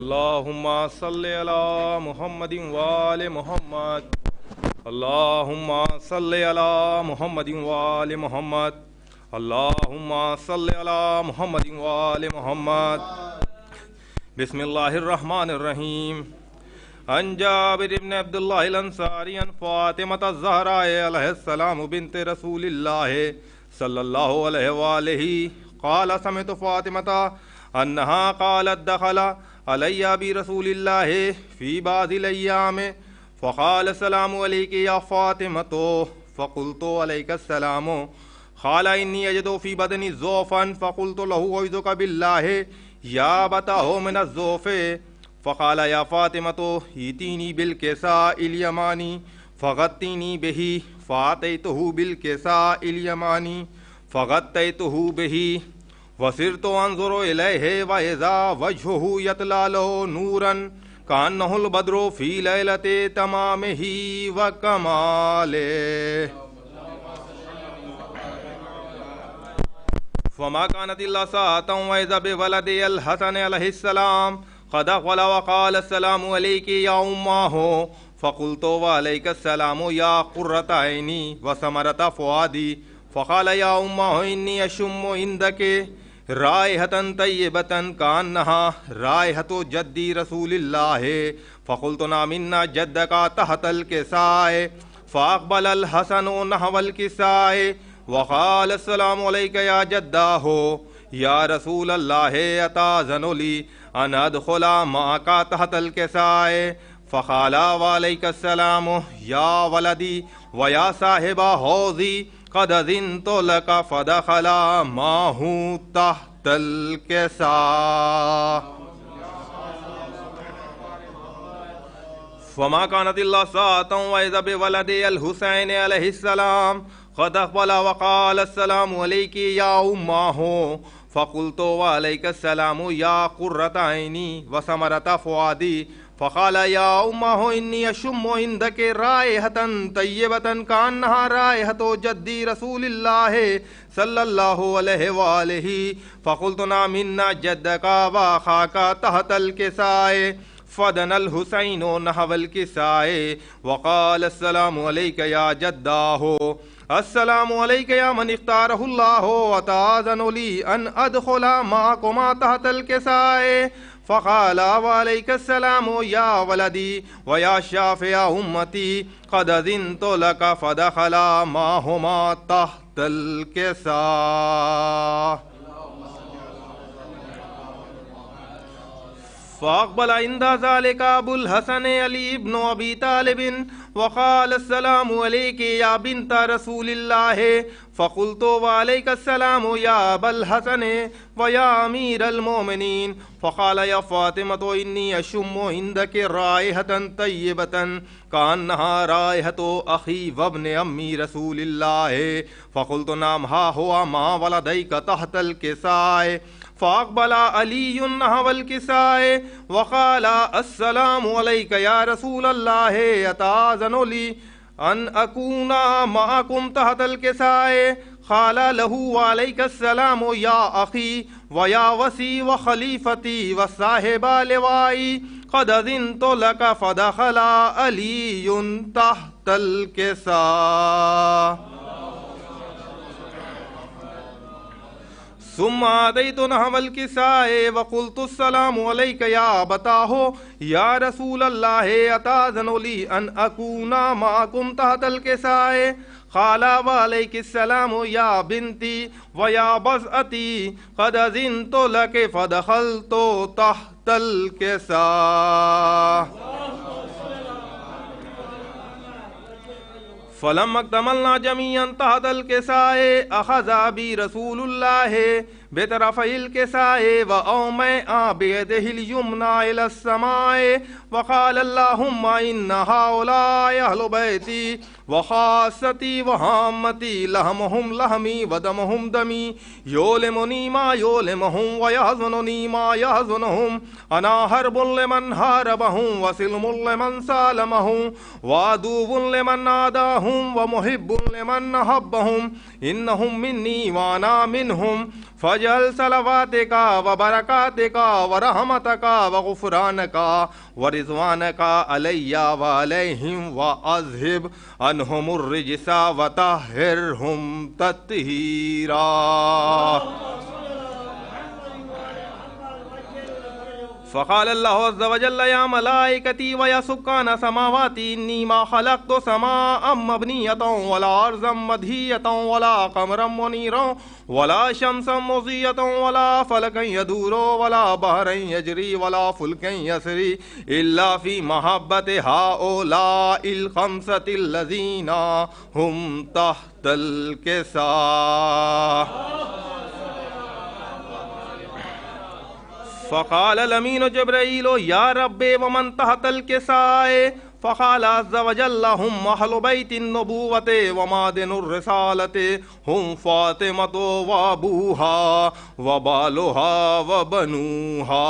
اللہم صلی علی محمد وآل محمد اللہم صلی علی محمد وآل محمد اللہم صلی علی محمد وآل محمد بسم اللہ الرحمن الرحیم عن جابر بن عبداللہ الانصاری عن فاطمة الزہراء علیہ السلام بنت رسول اللہ صلی اللہ علیہ وآلہ قال سمعت فاطمة انہا قالت دخل علی ابی رسول اللہ فی بعض الایام فقال السلام علیک یا فاطمۃ فقلت علیک السلام قال انی اجد فی بدنی ضعفا فقلت له اعوذک باللہ یا بتاه من الضعف فقال یا فاطمۃ ایتینی بالکساء الیمانی فغطینی به فاتیته بالکساء الیمانی فغطیته به وصرت انظر الیہ واذا وجهه یتلالو نورا کانہ البدر فی لیلۃ تمامہ وکمالہ فما كانت الا ساعة واذا بولد الحسن علیہ السلام قد اقبل وقال السلام علیک یا امہ فقلت وعلیک السلام یا قرۃ عینی وثمرۃ فؤادی فقال یا امہ انی اشم عندک رائحة طیبة کانہا رائحة جدی رسول اللہ فقلت نامنا جدک تحت الکساء فاقبل الحسن نحو الکساء وقال السلام علیک یا جداہ یا رسول اللہ اتاذن لی ان ادخل معک تحت الکساء فقال وعلیک السلام یا ولدی ویا صاحب حوضی قد اذنت لک فدخل معه تحت الکساء فما كانت الا ساعة واذا بولد الحسین علیہ السلام قد اقبل وقال السلام علیک یا امہ فقلت وعلیک السلام یا قرۃ عینی وثمرۃ فؤادی فقال یا امہ انی اشم عندک رائحة طیبة کانہا رائحة جدی رسول اللہ صلی اللہ علیہ وآلہ فقلت نامنا جدک واخاک تحت الکساء فدن الحسین نحو الکساء وقال السلام علیک یا جداہ السلام علیک یا من اختارہ اللہ وتآذن لی ان ادخل معکما تحت الکساء فقال وعلیک السلام یا ولدی ویا شافع امتی قد اذنت لک فدخل معہما تحت الکساء فاقبل عند ذلك ابو الحسن علی بن ابی طالب وقال السلام علیک یا بنت رسول اللہ فقلت وعلیک السلام یا ابا الحسن ویا امیر المومنین فقال یا فاطمۃ انی اشم عندک رائحة طیبة کانہا رائحة اخی وابن امی رسول اللہ فقلت نعم ہا ہوا ما ولدیک تحت الکساء فاقبل علی نحو الکساء وقال السلام علیک یا رسول اللہ اتآذن لی ان اکون معکم تحت الکساء قال له وعلیک السلام یا اخی ویا وسی وخلیفتی وصاحب لوائی قد اذنت لک فدخل علی تحت الکساء ثم آتیت نحو الکساء وقلت السلام علیک یا ابتاہ یا رسول اللہ اتآذن لی ان اکون معکم تحت الکساء قال وعلیک السلام یا بنتی ویا بضعتی قد اذنت لک فدخلت تحت الکساء فلما اکتملنا جميعا تحت الکساء اخذ بی رسول اللہ بطرفی الکساء وأومأ بيده اليمنى إلى السماء وقال اللهم إن هؤلاء أهل بيتي وخاصتي وهامتي لحمهم لحمي ودمهم دمي يؤلمني ما يؤلمهم ويحزنني ما يحزنهم أنا حرب لمن حاربهم وسلم لمن سالمهم وعدو لمن عاداهم ومحب لمن أحبهم إنهم مني وأنا منهم فجعل صلواتك وبركاتك ورحمتك وغفرانك ورضوانك علي وعليهم وأذهب عنهم الرجس وطهرهم تطهيرا. فقال الله عز وجل يا ملائكتي ويا سكان سماواتي إني ما خلقت سماء مبنية ولا أرضا مدهية ولا قمرا منيرا ولا شمسا مضية ولا فلكا يدور ولا بحرا يجري ولا فلكا يسري إلا في محبة هؤلاء الخمسة الذين هم تحت الكساء. فقال الأمين جبرائيل يا ربي ومن تحت الكساء؟ فقال عز وجل هم أهل بيت النبوة ومعدن الرسالة هم فاطمة وأبوها وبالها وبنوها.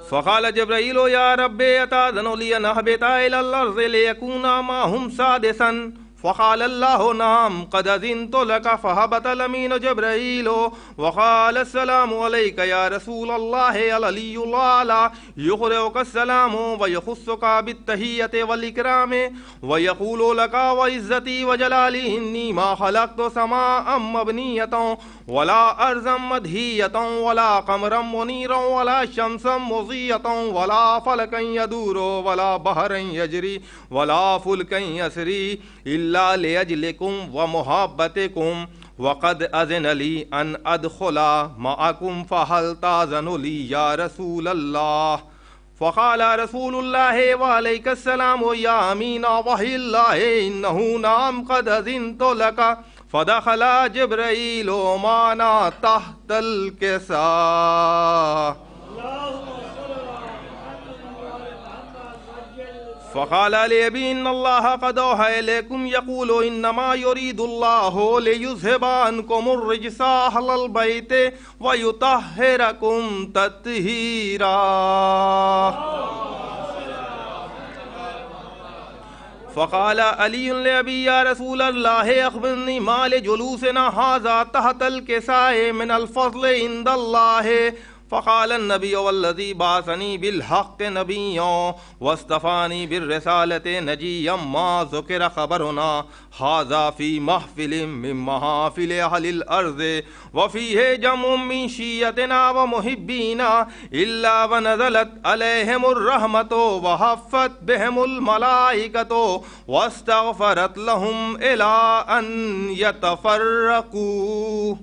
فقال جبرائيل يا ربي أتأذن لي أن أهبط إلى الأرض ليكون معهم سادسا؟ فقال الله نعم قد أذنت لك. فهبط الأمين جبرائيل وقال السلام عليك يا رسول الله العلي الأعلى يقرئك السلام ويخصك بالتحية والإكرام ويقول لك وعزتي وجلالي إني ما خلقت سماء مبنية ولا أرضا مدهية ولا قمرا منيرا ولا شمسا مضية ولا فلكا يدور ولا بحرا يجري ولا فلكا يسري إلا لأجلكم ومحبتكم وقد أذن لي أن أدخل معكم فهل تأذن لي يا رسول الله؟ فقال رسول الله وعليك السلام يا أمين وحي الله إنه نعم قد أذنت لك. فدخل جبرائيل معنا تحت الكساء. فقال لي إن الله قد أوحى إليكم يقول إنما يريد الله ليذهب عنكم الرجس أهل البيت ويطهركم تطهيرا. فقال علي لأبي يا رسول الله أخبرني ما لجلوسنا هذا تحت الكساء من الفضل عند الله. فقال النبي والذي بعثني بالحق نبيا واصطفاني بالرسالة نجيا ما ذكر خبرنا هذا في محفل من محافل أهل الأرض وفيه جمع من شيعتنا ومحبينا إلا ونزلت عليهم الرحمة وحفت بهم الملائكة واستغفرت لهم إلى أن يتفرقوا.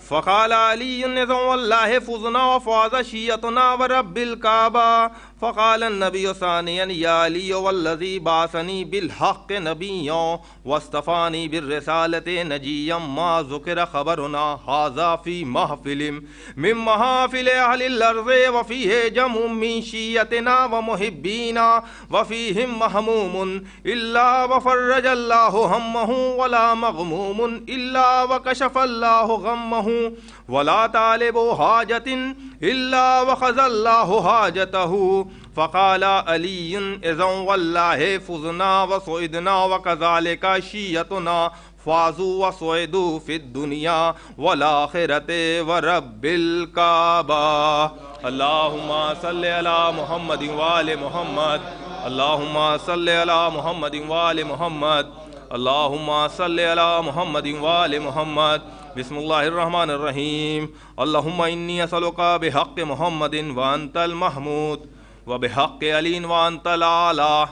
فقال علي نظم والله فزنا وفاز شيعتنا ورب الكعبة. فقال النبي ثانيا يا علي والذي بعثني بالحق نبيا واصطفاني بالرسالة نجيا ما ذكر خبرنا هذا في محفل من محافل أهل الأرض وفيه جمع من شيعتنا ومحبينا وفيهم مهموم إلا وفرج الله همه ولا مغموم إلا وكشف الله غمه ولا طالب حاجة إلا وخذ الله حاجته. فقال علي إذن والله فزنا وصعدنا وكذلك شيعتنا فازوا وصعدوا في الدنيا والآخرة ورب الكعبة. اللهم صل على محمد وآل محمد. اللهم صل على محمد وآل محمد. اللهم صل على محمد وآل محمد. بسم الله الرحمن الرحيم. اللهم إني أسألك بحق محمد وأنت المحمود وبحق علي وأنت الأعلى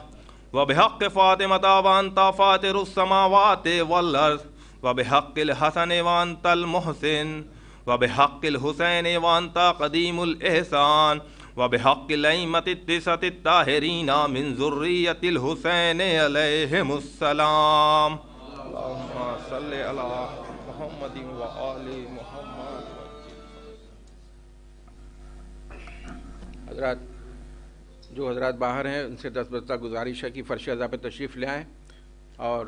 وبحق فاطمة وأنت فاطر السماوات والأرض وبحق الحسن وأنت المحسن وبحق الحسين وأنت قديم الإحسان وبحق الأئمة التسعة الطاهرين من ذرية الحسين عليهم السلام. اللهم صل على محمد وآل محمد. حضرات جو حضرات باہر ہیں ان سے دستبردہ گزارش ہے کہ فرش اعضاء پہ تشریف لے آئیں اور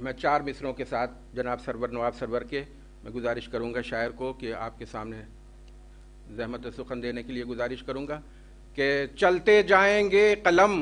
میں 4 مصروں کے ساتھ جناب سرور نواب سرور کے میں گزارش کروں گا شاعر کو کہ آپ کے سامنے زحمت سخن دینے کے لیے گزارش کروں گا کہ چلتے جائیں گے قلم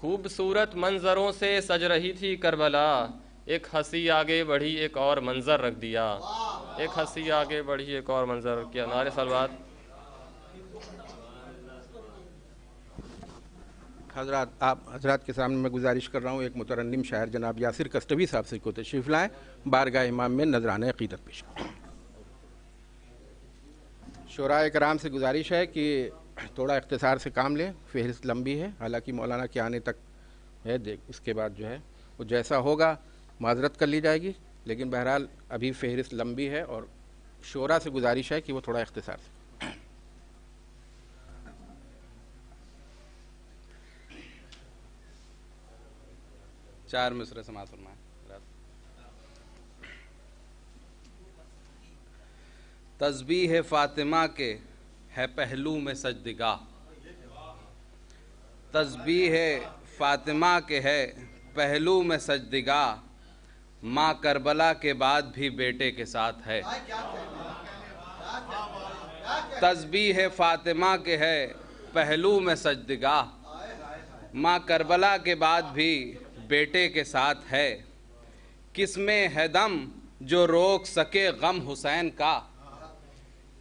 خوبصورت منظروں سے سج رہی تھی کربلا، ایک ہنسی آگے بڑھی ایک اور منظر رکھ دیا، ایک ہنسی آگے بڑھی ایک اور منظر رکھ دیا۔ نعرے صلوات۔ آپ حضرات کے سامنے میں گزارش کر رہا ہوں ایک مترنم شاعر جناب یاسر کسٹوی صاحب سے کو تشریف لائیں، بارگاہ امام میں نذرانہ عقیدت پیش کریں۔ شعراء کرام سے گزارش ہے کہ تھوڑا اختصار سے کام لیں، فہرست لمبی ہے، حالانکہ مولانا کے آنے تک ہے، اس کے بعد جو ہے وہ جیسا ہوگا معذرت کر لی جائے گی، لیکن بہرحال ابھی فہرست لمبی ہے اور شعراء سے گزارش ہے کہ وہ تھوڑا اختصار سے۔ چار مصرے سماعت فرمائیں۔ تسبیح فاطمہ کے ہے پہلو میں سجدگاہ، تسبیح فاطمہ کے ہے پہلو میں سجدگاہ، ماں کربلا کے بعد بھی بیٹے کے ساتھ ہے۔ تسبیح فاطمہ کے ہے پہلو میں سجدگاہ، ماں کربلا کے بعد بھی بیٹے کے ساتھ ہے۔ کس میں ہے دم جو روک سکے غم حسین کا،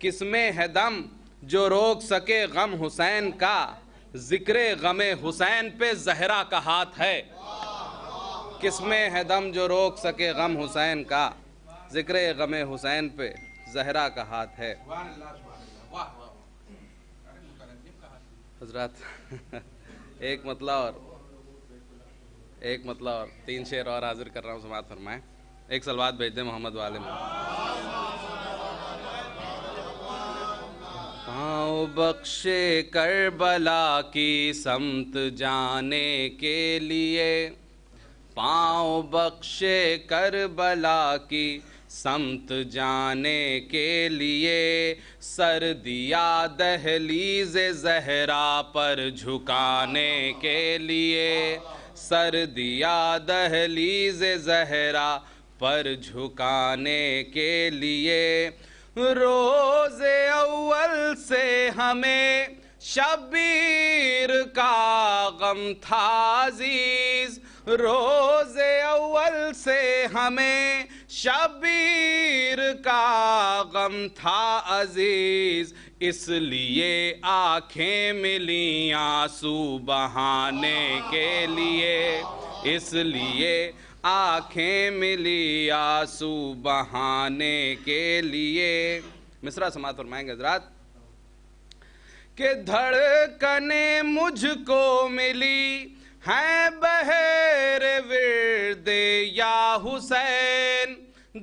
کس میں ہے دم جو روک سکے غم حسین کا، ذکر غم حسین پہ زہرا کا ہاتھ ہے۔ کس میں ہے دم جو روک سکے غم حسین کا، ذکر غم حسین پہ زہرا کا ہاتھ ہے۔ حضرات ایک مطلع اور 3 شعر اور حاضر کر رہا ہوں، سماعت فرمائیں۔ ایک صلوات بھیج دیں محمد والے میں۔ پاؤں بخشے کربلا کی سمت جانے کے لیے، پاؤں بخشے کربلا کی سمت جانے کے لیے، سر دیا دہلیز زہرا پر جھکانے کے لیے، سر دیا دہلیز زہرا پر جھکانے کے لیے، روز اول سے ہمیں شبیر کا غم تھا عزیز، روز اول سے ہمیں شبیر کا غم تھا عزیز، اس لیے آنکھیں ملیں آنسو بہانے کے لیے، اس لیے آنکھیں ملی آنسو بہانے کے لیے۔ مصرع سماعت فرمائیں گے حضرات۔ کہ دھڑکنیں مجھ کو ملی ہیں بہر ورد یا حسین،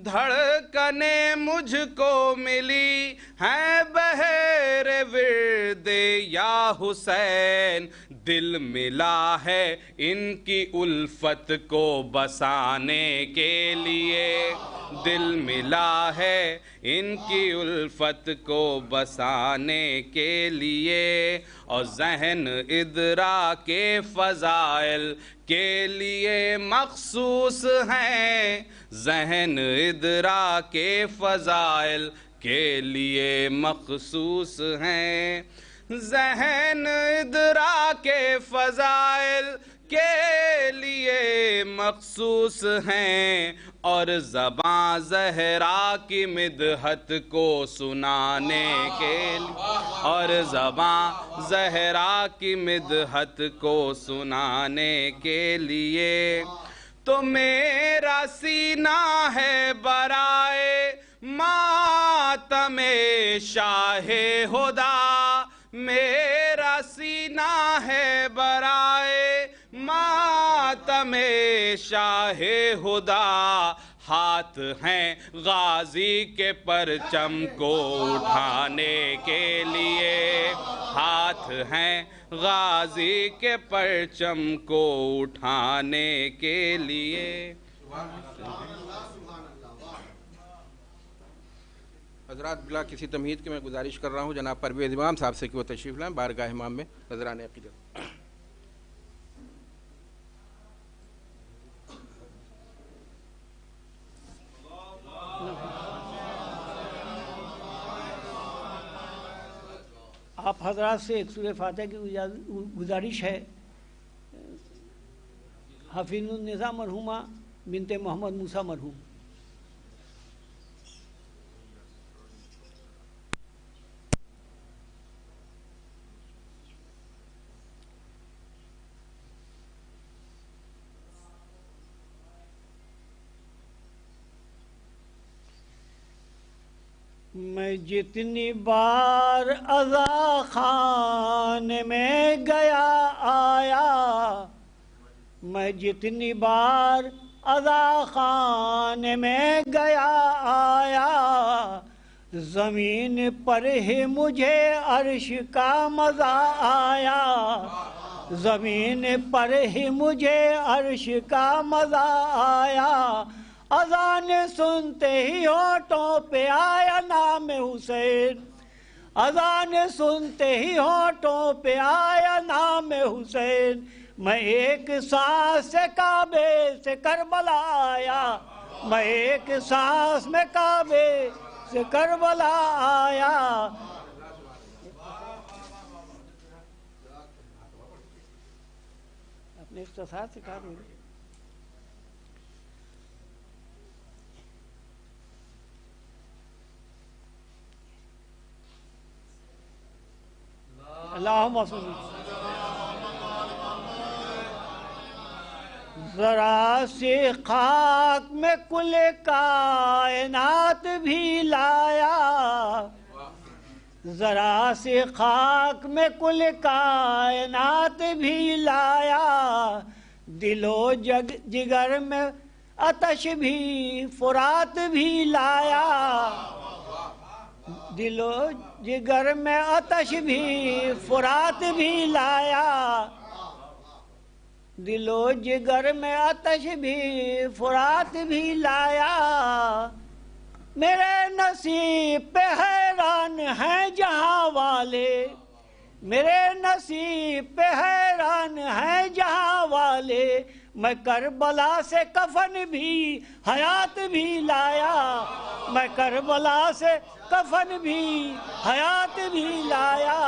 دھڑکنیں مجھ کو ملی ہیں بہر ورد یا حسین، دل ملا ہے ان کی الفت کو بسانے کے لیے، دل ملا ہے ان کی الفت کو بسانے کے لیے، اور ذہن ادراک فضائل کے لیے مخصوص ہیں، ذہن ادراک فضائل کے لیے مخصوص ہیں، ذہن ادراک فضائل کے لیے مخصوص ہیں، اور زباں زہرا کی مدحت کو سنانے کے لیے، اور زباں زہرا کی مدحت کو سنانے کے لیے، تو میرا سینہ ہے برائے ماتم شاہ ہدا، میرا سینہ ہے برائے ماتم شاہ ہدا، ہاتھ ہیں غازی کے پرچم کو اٹھانے کے لیے، ہاتھ ہیں غازی کے پرچم کو اٹھانے کے لیے۔ حضرات بلا کسی تمہید کے میں گزارش کر رہا ہوں جناب پرویز امام صاحب سے کہ وہ تشریف لائیں، بارگاہ امام میں نذرانہ عقیدت۔ آپ حضرات سے ایک سورہ فاتحہ کی گزارش ہے، حفیظ النساء مرحومہ بنت محمد موسیٰ مرحوم. میں جتنی بار عزا خانے میں گیا آیا، میں جتنی بار عزا خانے میں گیا آیا، زمین پر ہی مجھے عرش کا مزہ آیا، زمین پر ہی مجھے عرش کا مزہ آیا، اذان سنتے ہی ہونٹوں پہ آیا نام حسین، اذان سنتے ہی ہونٹوں پہ آیا نام حسین، میں ایک سانس سے کعبے سے کربلا آیا، میں ایک سانس میں کعبے سے کربلا آیا. اپنے اختصار سے کہا دیں. اللہم صلی. ذرا سی خاک میں کل کائنات بھی لایا، ذرا سی خاک میں کل کائنات بھی لایا، دل و جگر میں آتش بھی فرات بھی لایا، دل و جگر میں آتش بھی فرات بھی لایا، دل و جگر میں آتش بھی فرات بھی لایا، میرے نصیب پہ حیران ہیں جہاں والے، میرے نصیب پہ حیران ہیں جہاں والے، میں کربلا سے کفن بھی حیات بھی لایا، میں کربلا سے کفن بھی حیات بھی لایا،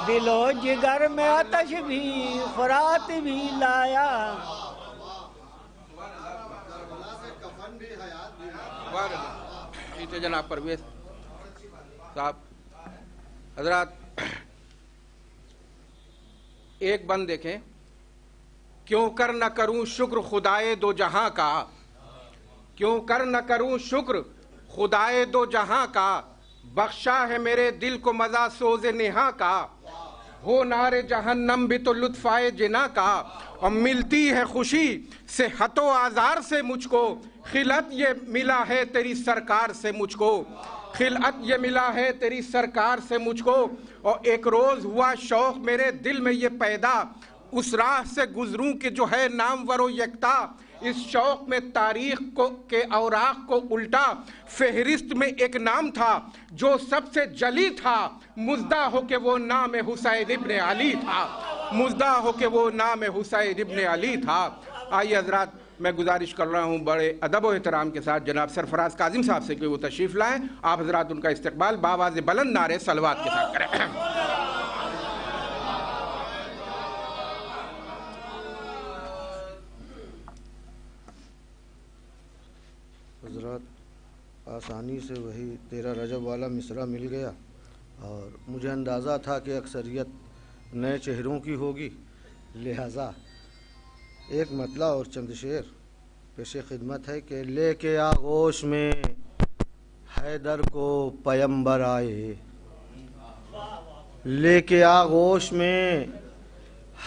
دل و جگر میں آتش بھی فرات بھی لایا. جناب پرویز صاحب حضرات، ایک بند دیکھیں. کیوں کر نہ کروں شکر خدائے دو جہاں کا، کیوں کر نہ کروں شکر خدائے دو جہاں کا، بخشا ہے میرے دل کو مزہ سوز نہاں کا، ہو نار جہنم بھی تو لطف آئے جنا کا، اور ملتی ہے خوشی صحت و آزار سے مجھ کو، خلعت یہ ملا ہے تیری سرکار سے مجھ کو، خلعت یہ ملا ہے تیری سرکار سے مجھ کو. اور ایک روز ہوا شوق میرے دل میں یہ پیدا، اس راہ سے گزروں کہ جو ہے نامور و یکتا، اس شوق میں تاریخ کے اوراق کو الٹا، فہرست میں ایک نام تھا جو سب سے جلی تھا، مزدہ ہو کہ وہ نام حسین ابن علی تھا، مزدہ ہو کہ وہ نام حسین ابن علی تھا. آئیے حضرات، میں گزارش کر رہا ہوں بڑے ادب و احترام کے ساتھ جناب سرفراز کاظم صاحب سے کہ وہ تشریف لائیں. آپ حضرات ان کا استقبال بآواز بلند نعرے صلوات کے ساتھ کریں. حضرات، آسانی سے وہی 13 رجب والا مصرع مل گیا، اور مجھے اندازہ تھا کہ اکثریت نئے چہروں کی ہوگی، لہٰذا ایک مطلع اور چند شعر پیش خدمت ہے کہ لے کے آغوش میں حیدر کو پیمبر آئے، لے کے آغوش میں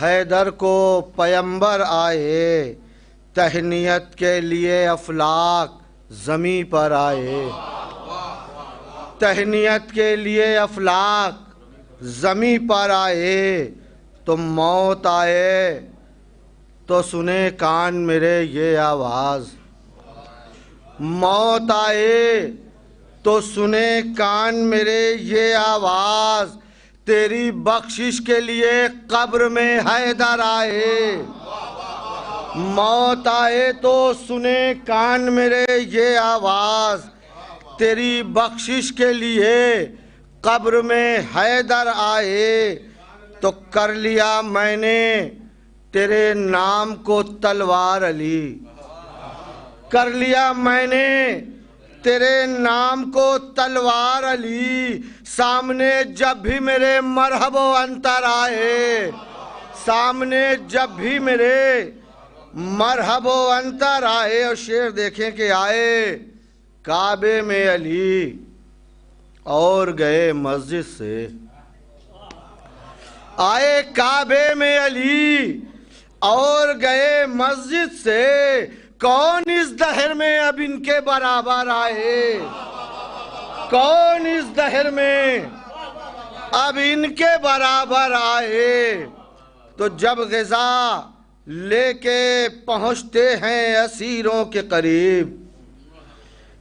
حیدر کو پیمبر آئے، تہنیت کے لیے افلاک زمیں پر آئے، تہنیت کے لیے افلاک زمیں پر آئے، تو موت آئے تو سنے کان میرے یہ آواز، موت آئے تو سنے کان میرے یہ آواز، تیری بخشش کے لیے قبر میں حیدر آئے، موت آئے تو سنے کان میرے یہ آواز، تیری بخشش کے لیے قبر میں حیدر آئے، تو کر لیا میں نے تیرے نام کو تلوار علی، کر لیا میں نے تیرے نام کو تلوار علی، سامنے جب بھی میرے مرحب و انتر آئے، سامنے جب بھی میرے مرحب و انتر آئے۔ اور شعر دیکھیں کہ آئے کعبے میں علی اور گئے مسجد سے، آئے کعبے میں علی اور گئے مسجد سے، کون اس دہر میں اب ان کے برابر آئے، کون اس دہر میں اب ان کے برابر آئے۔ تو جب غذا لے کے پہنچتے ہیں اسیروں کے قریب،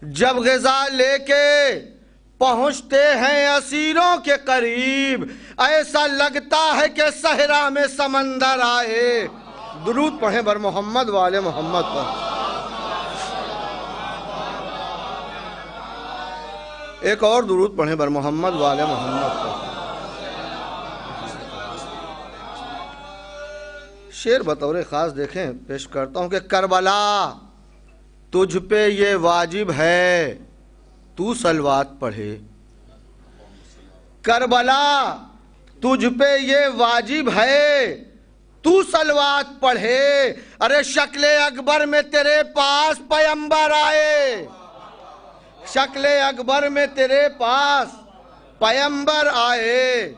جب غذا لے کے پہنچتے ہیں اسیروں کے قریب، ایسا لگتا ہے کہ صحرا میں سمندر آئے۔ درود پڑھیں بر محمد والے محمد پر۔ ایک اور درود پڑھیں بر محمد والے محمد پر۔ شعر بطور خاص دیکھیں پیش کرتا ہوں کہ کربلا تجھ پہ یہ واجب ہے تو صلوات پڑھے، کربلا تجھ پہ یہ واجب ہے تو صلوات پڑھے، ارے شکل اکبر میں تیرے پاس پیمبر آئے، شکل اکبر میں تیرے پاس پیمبر آئے،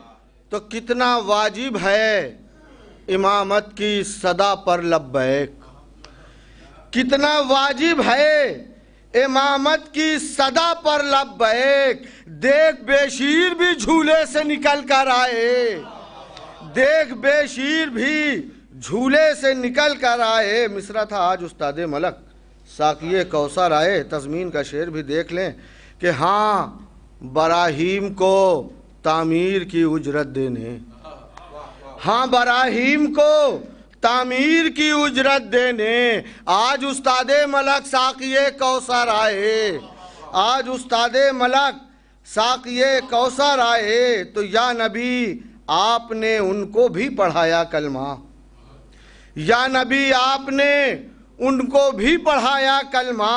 تو کتنا واجب ہے امامت کی صدا پر لبیک، کتنا واجب ہے امامت کی صدا پر لبیک، دیکھ بے شیر بھی جھولے سے نکل کر آئے، دیکھ بے شیر بھی جھولے سے نکل کر آئے۔ مصرع تھا آج استاد ملک ساقیے کوثر آئے، تضمین کا شعر بھی دیکھ لیں کہ ہاں براہیم کو تعمیر کی اجرت دینے، ہاں براہیم کو تعمیر کی اجرت دینے، آج استاد ملک ساقیے کوثر آئے، آج استاد ملک ساقیے کوثر آئے، تو یا نبی آپ نے ان کو بھی پڑھایا کلمہ، یا نبی آپ نے ان کو بھی پڑھایا کلمہ،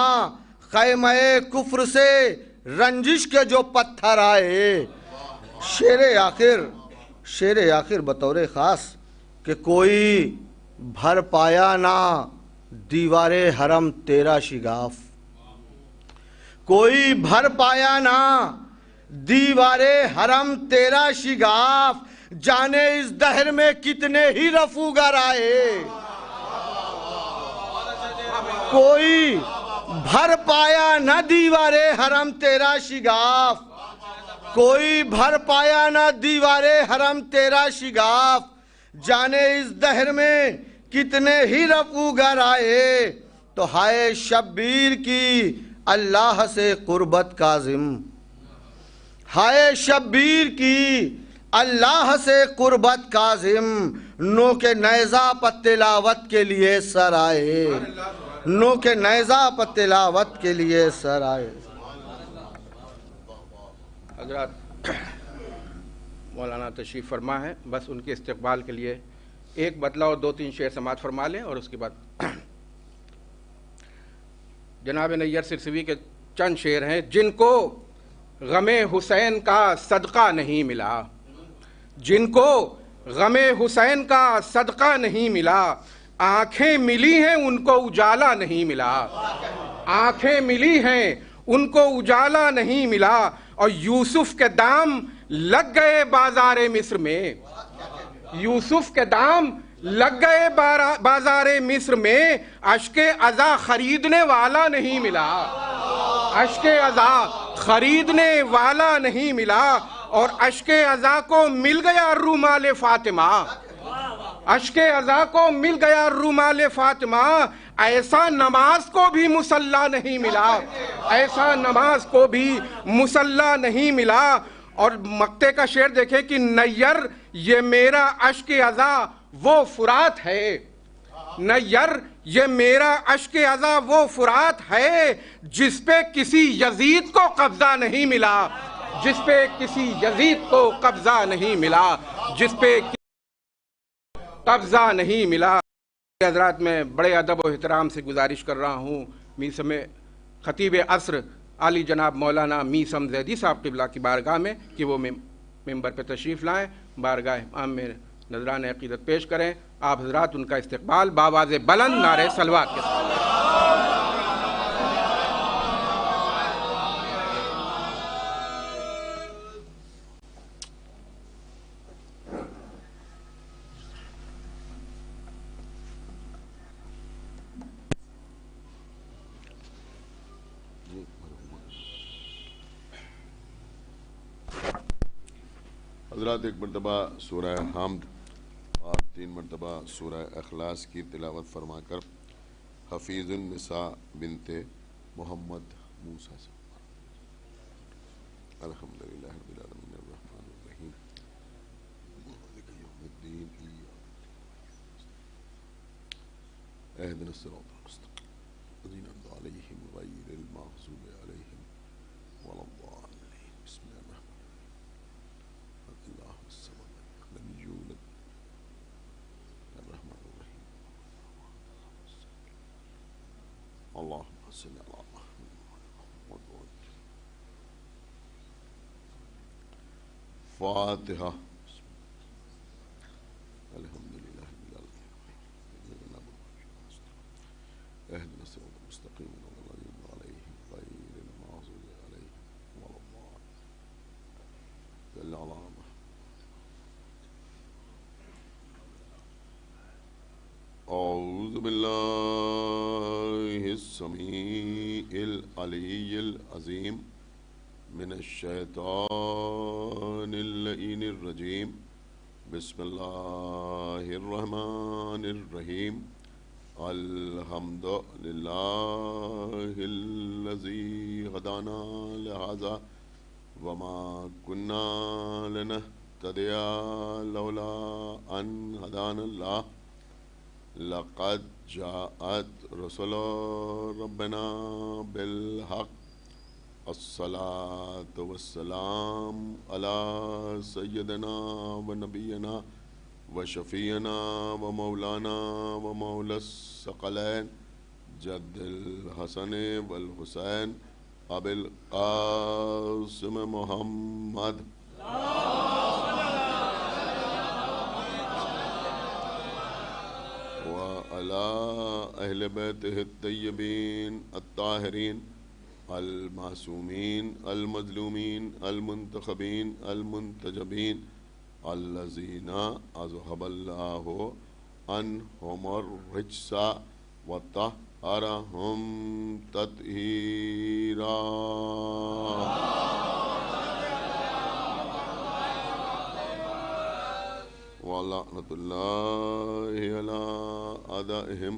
خیمہ کفر سے رنجش کے جو پتھر آئے۔ شعر آخر بطور خاص کہ کوئی بھر پایا نہ دیوار حرم تیرا شگاف، کوئی بھر پایا نہ دیوار حرم تیرا شگاف، جانے اس دہر میں کتنے ہی رفوگر آئے، کوئی بھر پایا نہ دیوار حرم تیرا شگاف، کوئی بھر پایا نہ دیوار حرم تیرا شگاف، جانے اس دہر میں کتنے ہی رفوگر آئے، تو ہائے شبیر کی اللہ سے قربت کاظم، ہائے شبیر کی اللہ سے قربت کاظم، نو کے نیزہ پر تلاوت کے لیے سر آئے، نو کے نیزہ پر تلاوت کے لیے سر آئے۔ حضرات مولانا تشریف فرما ہے، بس ان کے استقبال کے لیے ایک بدلہ اور 2-3 شعر سماعت فرما لیں، اور اس کے بعد جناب نیّر سرسوی کے چند شعر ہیں۔ جن کو غم حسین کا صدقہ نہیں ملا، جن کو غم حسین کا صدقہ نہیں ملا، آنکھیں ملی ہیں ان کو اجالا نہیں ملا، آنکھیں ملی ہیں ان کو اجالا نہیں ملا، اور یوسف کے دام لگ گئے بازار مصر میں، یوسف کے دام لگ گئے بازار مصر میں، اشک عزا خریدنے والا نہیں ملا، اشک عزا خریدنے والا نہیں ملا، اور اشک عزا کو مل گیا رومال فاطمہ، اشک عزا کو مل گیا رومال فاطمہ، ایسا نماز کو بھی مصلی نہیں ملا، ایسا نماز کو بھی مصلی نہیں ملا۔ اور مقطع کا شعر دیکھیں کہ نیّر یہ میرا اشک عزا وہ فرات ہے، نیّر یہ میرا اشک عزا وہ فرات ہے، جس پہ کسی یزید کو قبضہ نہیں ملا، جس پہ کسی یزید کو قبضہ نہیں ملا، جس پہ قبضہ نہیں ملا۔ حضرات میں بڑے ادب و احترام سے گزارش کر رہا ہوں میسم خطیب عصر عالی جناب مولانا میسم زیدی صاحب قبلہ کی بارگاہ میں کہ وہ ممبر پہ تشریف لائیں، بارگاہ امام میں نذران عقیدت پیش کریں۔ آپ حضرات ان کا استقبال بآواز بلند نعرہ صلوات کے ساتھ۔ حضرات ایک مرتبہ سورہ حمد اور 3 مرتبہ سورہ اخلاص کی تلاوت فرما کر حفیظ النساء بنت محمد موسیٰ سے الحمدللہ رب العالمین الرحمن الرحیم مالک یوم الدین اہدنا الصراط المستقیم الذین انعمت علیہم غیر المغضوب علیہم ولا الضالین بسم اللہ الرحمن الرحیم اللہ الصمد لم یولد الرحمن الرحیم اللہم صلی علی فاتحہ الحمدللہ رب العالمین اہدنا الصراط المستقیم صراط الذین انعمت علیہم غیر المغضوب علیہم ولا الضالین صلی علی اعوذ باللہ السمیع العلی العظیم من الشیطان اللعین الرجیم بسم اللہ الرحمن الرحیم الحمد للہ الذی ہدانا لہذا وما كنا لنهتدی لولا ان ہدانا اللہ لقد جاءت رسل ربنا بالحق الصلاة والسلام على سيدنا ونبينا وشفينا ومولانا ومولى الثقلين جد الحسن والحسين أبي القاسم محمد وعلى أهل بيته الطيبين الطاهرين المعصومين المظلومين المنتخبين المنتجبين الذين أذهب الله عنهم الرجس وطهرهم تطهيرا ولعنة الله على أعدائهم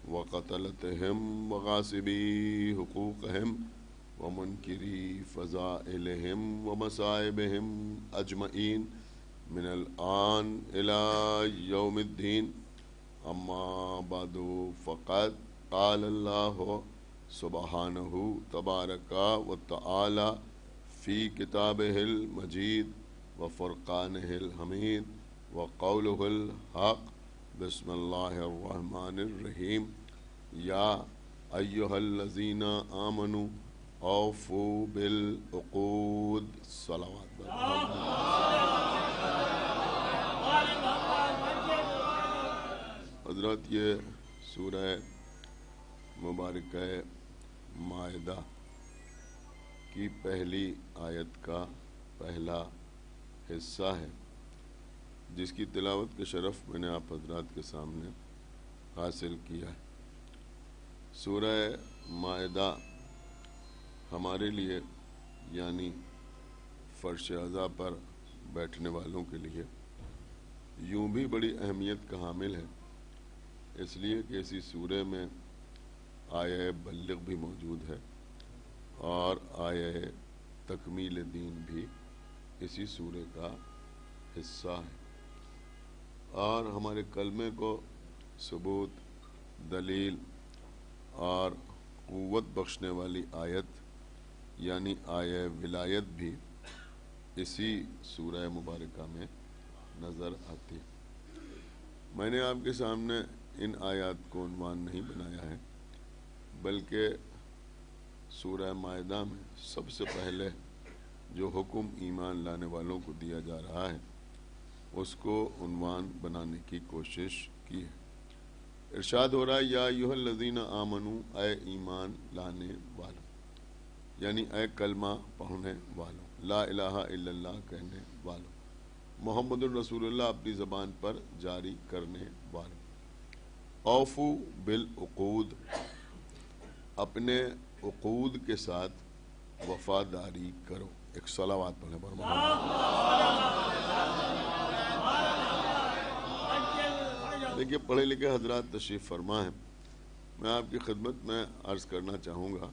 وقتلتهم وغاصبي حقوقهم ومنكري فضائلهم ومصائبهم أجمعين من الآن إلى يوم الدين أما بعد فقد قال الله سبحانه تبارك وتعالى في كتابه المجيد وفرقانه الحميد وقوله الحق بسم اللہ الرحمن الرحیم یا ایہا الذین آمنوا اوفوا بالعقود صلوات حضرات یہ سورہ مبارکہ مائدہ کی پہلی آیت کا پہلا حصہ ہے جس کی تلاوت کے شرف میں نے آپ حضرات کے سامنے حاصل کیا ہے۔ سورہ مائدہ ہمارے لیے یعنی فرش عزا پر بیٹھنے والوں کے لیے یوں بھی بڑی اہمیت کا حامل ہے، اس لیے کہ اسی سورہ میں آیہ بلغ بھی موجود ہے اور آیہ تکمیل دین بھی اسی سورہ کا حصہ ہے، اور ہمارے کلمے کو ثبوت، دلیل اور قوت بخشنے والی آیت یعنی آیہ ولایت بھی اسی سورہ مبارکہ میں نظر آتی ہے۔ میں نے آپ کے سامنے ان آیات کو عنوان نہیں بنایا ہے، بلکہ سورہ مائدہ میں سب سے پہلے جو حکم ایمان لانے والوں کو دیا جا رہا ہے اس کو عنوان بنانے کی کوشش کی ہے۔ ارشاد ہو رہا ہے یا ایھا الذین آمنوا، اے ایمان لانے والوں، یعنی اے کلمہ پڑھنے والوں، لا الہ الا اللہ کہنے والوں، محمد الرسول اللہ اپنی زبان پر جاری کرنے والوں، اوفو بالعقود، اپنے عقود کے ساتھ وفاداری کرو۔ ایک صلوات پڑھنے پر دیکھیے پڑھے لکھے حضرات تشریف فرما ہے، میں آپ کی خدمت میں عرض کرنا چاہوں گا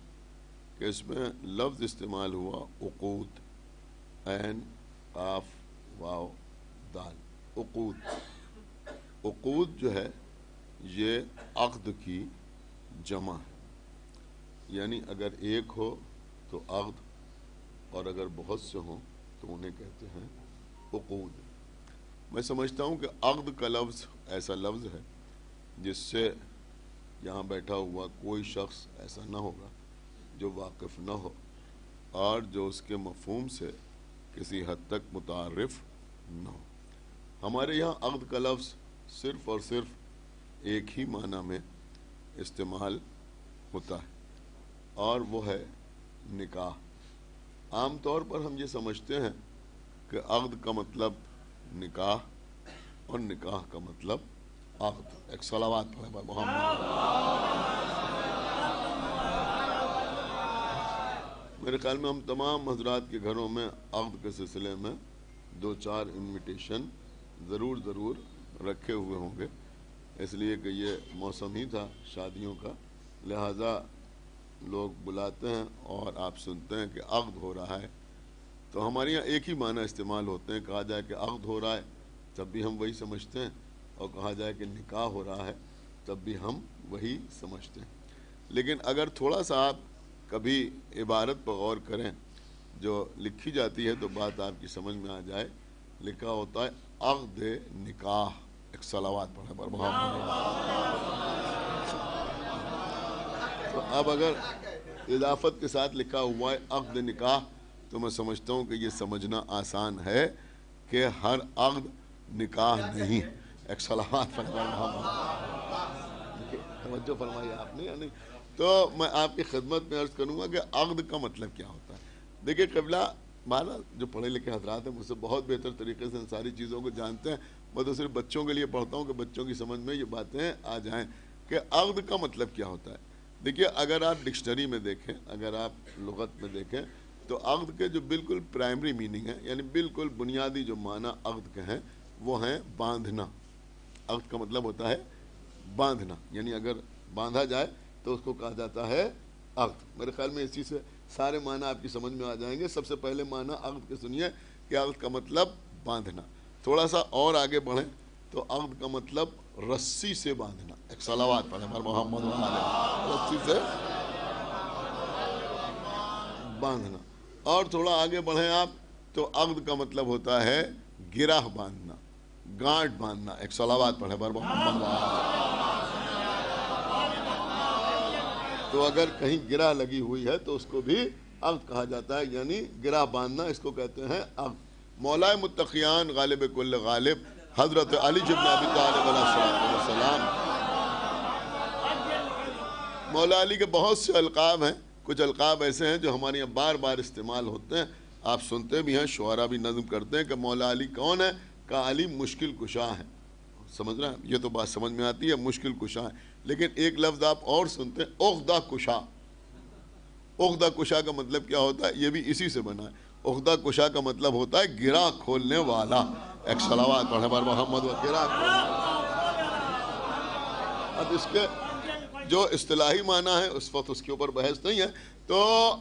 کہ اس میں لفظ استعمال ہوا عقود، عین قاف واو دال، عقود۔ عقود جو ہے یہ عقد کی جمع ہے، یعنی اگر ایک ہو تو عقد، اور اگر بہت سے ہوں تو انہیں کہتے ہیں عقود۔ میں سمجھتا ہوں کہ عقد کا لفظ ایسا لفظ ہے جس سے یہاں بیٹھا ہوا کوئی شخص ایسا نہ ہوگا جو واقف نہ ہو اور جو اس کے مفہوم سے کسی حد تک متعارف نہ ہو۔ ہمارے یہاں عقد کا لفظ صرف اور صرف ایک ہی معنی میں استعمال ہوتا ہے، اور وہ ہے نکاح۔ عام طور پر ہم یہ سمجھتے ہیں کہ عقد کا مطلب نکاح اور نکاح کا مطلب عقد۔ ایک صلوات پڑھیں پر محمد۔ میرے خیال میں ہم تمام حضرات کے گھروں میں عقد کے سلسلے میں 2-4 انویٹیشن ضرور رکھے ہوئے ہوں گے، اس لیے کہ یہ موسم ہی تھا شادیوں کا، لہذا لوگ بلاتے ہیں اور آپ سنتے ہیں کہ عقد ہو رہا ہے، تو ہمارے یہاں ایک ہی معنی استعمال ہوتے ہیں۔ کہا جائے کہ عقد ہو رہا ہے تب بھی ہم وہی سمجھتے ہیں، اور کہا جائے کہ نکاح ہو رہا ہے تب بھی ہم وہی سمجھتے ہیں۔ لیکن اگر تھوڑا سا آپ کبھی عبارت پر غور کریں جو لکھی جاتی ہے تو بات آپ کی سمجھ میں آ جائے۔ لکھا ہوتا ہے عقد نکاح۔ ایک صلوات پڑھیں پر محمد۔ تو اب اگر اضافت کے ساتھ لکھا ہوا ہے عقد نکاح تو میں سمجھتا ہوں کہ یہ سمجھنا آسان ہے کہ ہر عقد نکاح نہیں۔ ایک صلوات پر محمد۔ توجہ فرمائیے آپ نے یا نہیں؟ تو میں آپ کی خدمت میں عرض کروں گا کہ عقد کا مطلب کیا ہوتا ہے۔ دیکھیے قبلہ مانا جو پڑھے لکھے حضرات ہیں مجھ سے بہت بہتر طریقے سے ان ساری چیزوں کو جانتے ہیں، میں تو صرف بچوں کے لیے پڑھتا ہوں کہ بچوں کی سمجھ میں یہ باتیں آ جائیں کہ عقد کا مطلب کیا ہوتا ہے۔ دیکھیے اگر آپ ڈکشنری میں دیکھیں، اگر آپ لغت میں دیکھیں تو عقد کے جو بالکل پرائمری میننگ ہے، یعنی بالکل بنیادی جو معنی عقد کے ہیں وہ ہیں باندھنا۔ عقد کا مطلب ہوتا ہے باندھنا، یعنی اگر باندھا جائے تو اس کو کہا جاتا ہے عقد۔ میرے خیال میں اسی سے سارے معنی آپ کی سمجھ میں آ جائیں گے۔ سب سے پہلے معنی عقد کے سنیے کہ عقد کا مطلب باندھنا۔ تھوڑا سا اور آگے بڑھیں تو عقد کا مطلب رسی سے باندھنا۔ ایک صلوات پڑھیں پر محمد و آلہ۔ رسی سے باندھنا۔ اور تھوڑا آگے بڑھیں آپ تو عقد کا مطلب ہوتا ہے گرہ باندھنا، گانٹھ باندھنا۔ ایک صلوات پڑھیں پر محمد و آلہ۔ تو اگر کہیں گرہ لگی ہوئی ہے تو اس کو بھی عقد کہا جاتا ہے، یعنی گرہ باندھنا، اس کو کہتے ہیں عقد۔ مولا متقیان غالب کل غالب حضرت علی بن ابی طالب علیہ السلام، مولا علی کے بہت سے القاب ہیں۔ کچھ القاب ایسے ہیں جو ہمارے یہاں بار بار استعمال ہوتے ہیں، آپ سنتے بھی ہیں، شعراء بھی نظم کرتے ہیں کہ مولا علی کون ہے؟ کہ علی مشکل کشا ہے۔ سمجھ رہے ہیں؟ یہ تو بات سمجھ میں آتی ہے، مشکل کشا ہے۔ لیکن ایک لفظ آپ اور سنتے ہیں، عقدہ کشا۔ عقدہ کشا کا مطلب کیا ہوتا ہے؟ یہ بھی اسی سے بنا ہے۔ عقدہ کشا کا مطلب ہوتا ہے گرہ کھولنے والا۔ ایک صلوات پڑھیں پر محمد و گرہ کھولنے والا۔ اب اس کے جو اصطلاحی معنی ہے اس وقت اس کے اوپر بحث نہیں ہے۔ تو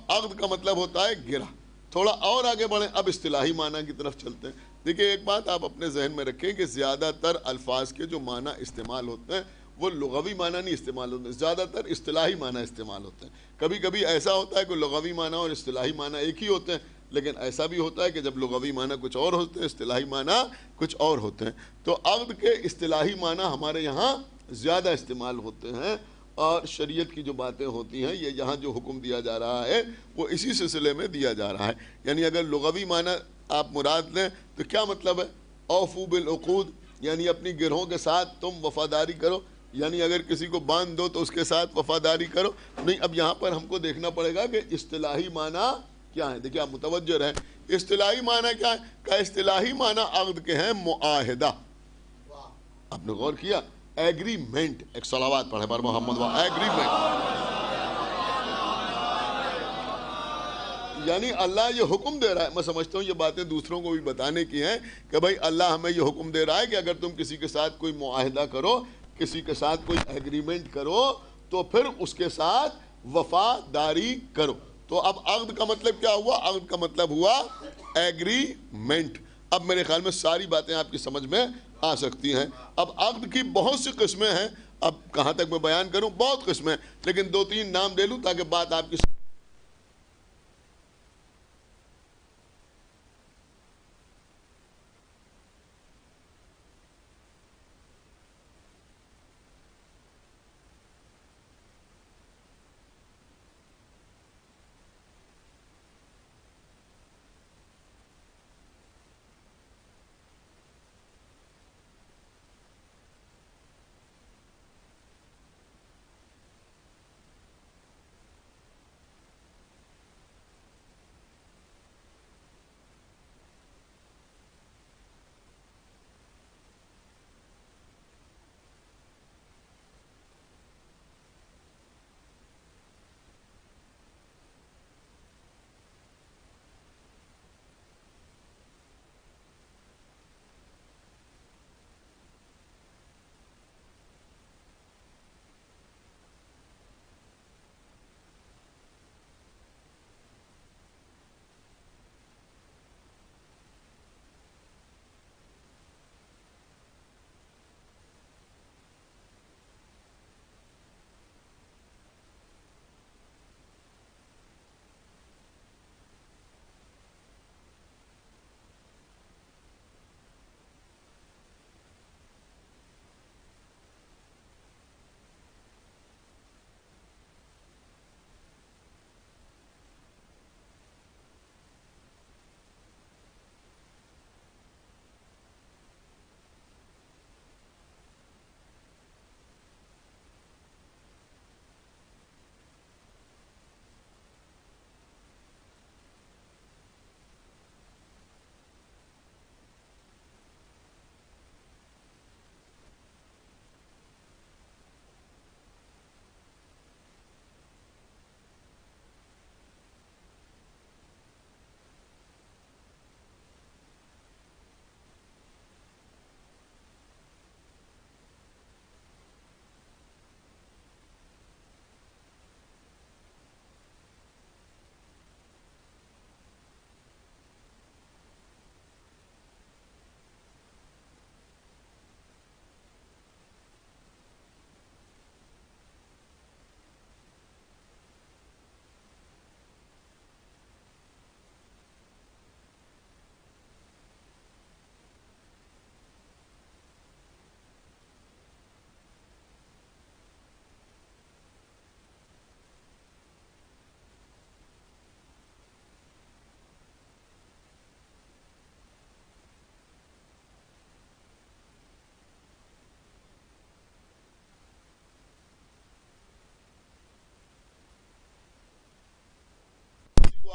عقد کا مطلب ہوتا ہے گرہ۔ تھوڑا اور آگے بڑھیں، اب اصطلاحی معنی کی طرف چلتے ہیں۔ دیکھیں ایک بات آپ اپنے ذہن میں رکھیں کہ زیادہ تر الفاظ کے جو معنی استعمال ہوتے ہیں وہ لغوی معنی نہیں استعمال ہوتے ہیں، زیادہ تر اصطلاحی معنی استعمال ہوتے ہیں۔ کبھی کبھی ایسا ہوتا ہے کہ لغوی معنی اور اصطلاحی معنی ایک ہی ہوتے ہیں، لیکن ایسا بھی ہوتا ہے کہ جب لغوی معنی کچھ اور ہوتے ہیں، اصطلاحی معنی کچھ اور ہوتے ہیں۔ تو عقد کے اصطلاحی معنی ہمارے یہاں زیادہ استعمال ہوتے ہیں، اور شریعت کی جو باتیں ہوتی ہیں یہ یہاں جو حکم دیا جا رہا ہے وہ اسی سلسلے میں دیا جا رہا ہے۔ یعنی اگر لغوی معنی آپ مراد لیں تو کیا مطلب ہے؟ اوفو بالعقود، یعنی اپنی گروہوں کے ساتھ تم وفاداری کرو، یعنی اگر کسی کو باندھ دو تو اس کے ساتھ وفاداری کرو۔ نہیں، اب یہاں پر ہم کو دیکھنا پڑے گا کہ اصطلاحی معنی کیا ہے۔ دیکھیں آپ متوجہ رہیں، اصطلاحی معنی کیا ہے؟ کہ اصطلاحی معنی عقد کے ہیں معاہدہ۔ آپ نے غور کیا؟ ایگریمنٹ، ایک صلوات پڑھے پر محمد و ایگریمنٹ، یعنی اللہ یہ حکم دے رہا ہے۔ میں سمجھتا ہوں یہ باتیں دوسروں کو بھی بتانے کی ہیں کہ بھائی اللہ ہمیں یہ حکم دے رہا ہے کہ اگر تم کسی کے ساتھ کوئی معاہدہ کرو، کسی کے ساتھ کوئی ایگریمنٹ کرو تو پھر اس کے ساتھ وفاداری کرو۔ تو اب عقد کا مطلب کیا ہوا؟ عقد کا مطلب ہوا ایگریمنٹ۔ اب میرے خیال میں ساری باتیں آپ کی سمجھ میں آ سکتی ہیں۔ اب عقد کی بہت سی قسمیں ہیں، اب کہاں تک میں بیان کروں، بہت قسمیں، لیکن 2-3 نام لے لوں تاکہ بات آپ کی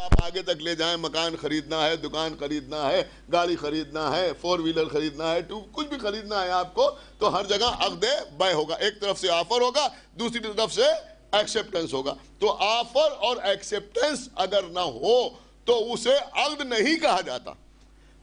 آپ آگے تک لے جائیں، مکان خریدنا ہے، دکان خریدنا ہے، گاڑی خریدنا ہے، 4 ویلر خریدنا ہے، کچھ بھی خریدنا ہے آپ کو، تو ہر جگہ عقد بیع ہوگا۔ ایک طرف سے آفر ہوگا، دوسری طرف سے ایکسیپٹنس ہوگا۔ تو آفر اور ایکسیپٹنس اگر نہ ہو تو اسے عقد نہیں کہا جاتا،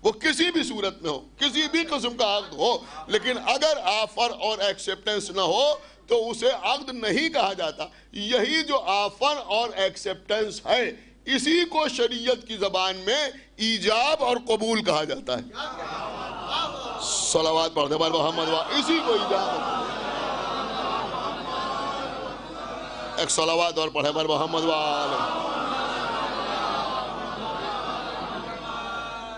وہ کسی بھی صورت میں ہو، کسی بھی قسم کا عقد ہو، لیکن اگر آفر اور ایکسیپٹنس نہ ہو تو اسے عقد نہیں کہا جاتا۔ یہی جو آفر اور ایکسیپٹنس ہے، اسی کو شریعت کی زبان میں ایجاب اور قبول کہا جاتا ہے۔ صلوات پڑھتے بار محمد اسی کو ایجاب اور قبول، ایک صلوات اور پڑھے بار محمد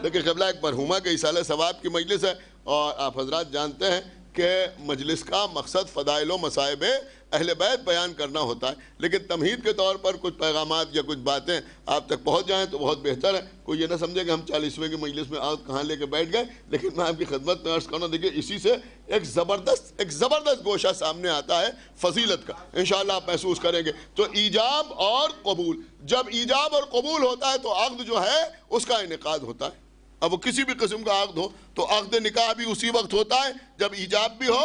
دیکھیں قبلہ ایک مرحومہ کے ایصال ثواب کی مجلس ہے، اور آپ حضرات جانتے ہیں کہ مجلس کا مقصد فضائل و مصائب اہل بیت بیان کرنا ہوتا ہے، لیکن تمہید کے طور پر کچھ پیغامات یا کچھ باتیں آپ تک پہنچ جائیں تو بہت بہتر ہے۔ کوئی یہ نہ سمجھے کہ ہم 40ویں کی مجلس میں آج کہاں لے کے بیٹھ گئے، لیکن میں آپ کی خدمت میں عرض کرنا، دیکھیے اسی سے ایک زبردست گوشہ سامنے آتا ہے فضیلت کا، انشاءاللہ آپ محسوس کریں گے۔ تو ایجاب اور قبول، جب ایجاب اور قبول ہوتا ہے تو عقد جو ہے اس کا انعقاد ہوتا ہے۔ اب وہ کسی بھی قسم کا عقد ہو تو عقد نکاح بھی اسی وقت ہوتا ہے جب ایجاب بھی ہو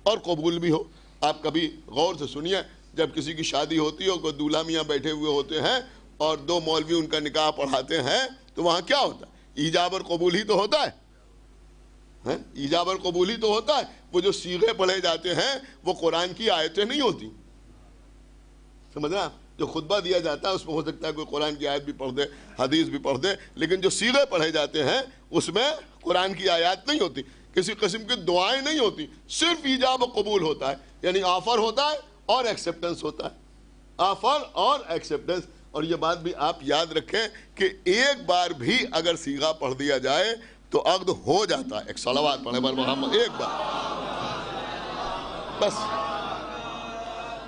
اور قبول بھی ہو۔ آپ کبھی غور سے سنیے، جب کسی کی شادی ہوتی ہے، کوئی دولہا میاں بیٹھے ہوئے ہوتے ہیں اور دو مولوی ان کا نکاح پڑھاتے ہیں، تو وہاں کیا ہوتا ہے؟ ایجاب اور قبول ہی تو ہوتا ہے، ایجاب اور قبول ہی تو ہوتا ہے۔ وہ جو صیغے پڑھے جاتے ہیں وہ قرآن کی آیتیں نہیں ہوتی، سمجھ رہے ہیں؟ جو خطبہ دیا جاتا ہے اس میں ہو سکتا ہے کوئی قرآن کی آیت بھی پڑھ دے، حدیث بھی پڑھ دے، لیکن جو صیغے پڑھے جاتے ہیں اس میں قرآن کی آیات نہیں ہوتی، کسی قسم کی دعائیں نہیں ہوتی، صرف ایجاب و قبول ہوتا ہے، یعنی آفر ہوتا ہے اور ایکسیپٹنس ہوتا ہے، آفر اور ایکسیپٹنس۔ اور یہ بات بھی آپ یاد رکھیں کہ ایک بار بھی اگر صیغہ پڑھ دیا جائے تو عقد ہو جاتا ہے۔ ایک صلوات پڑھے بر محمد، ایک بار بس،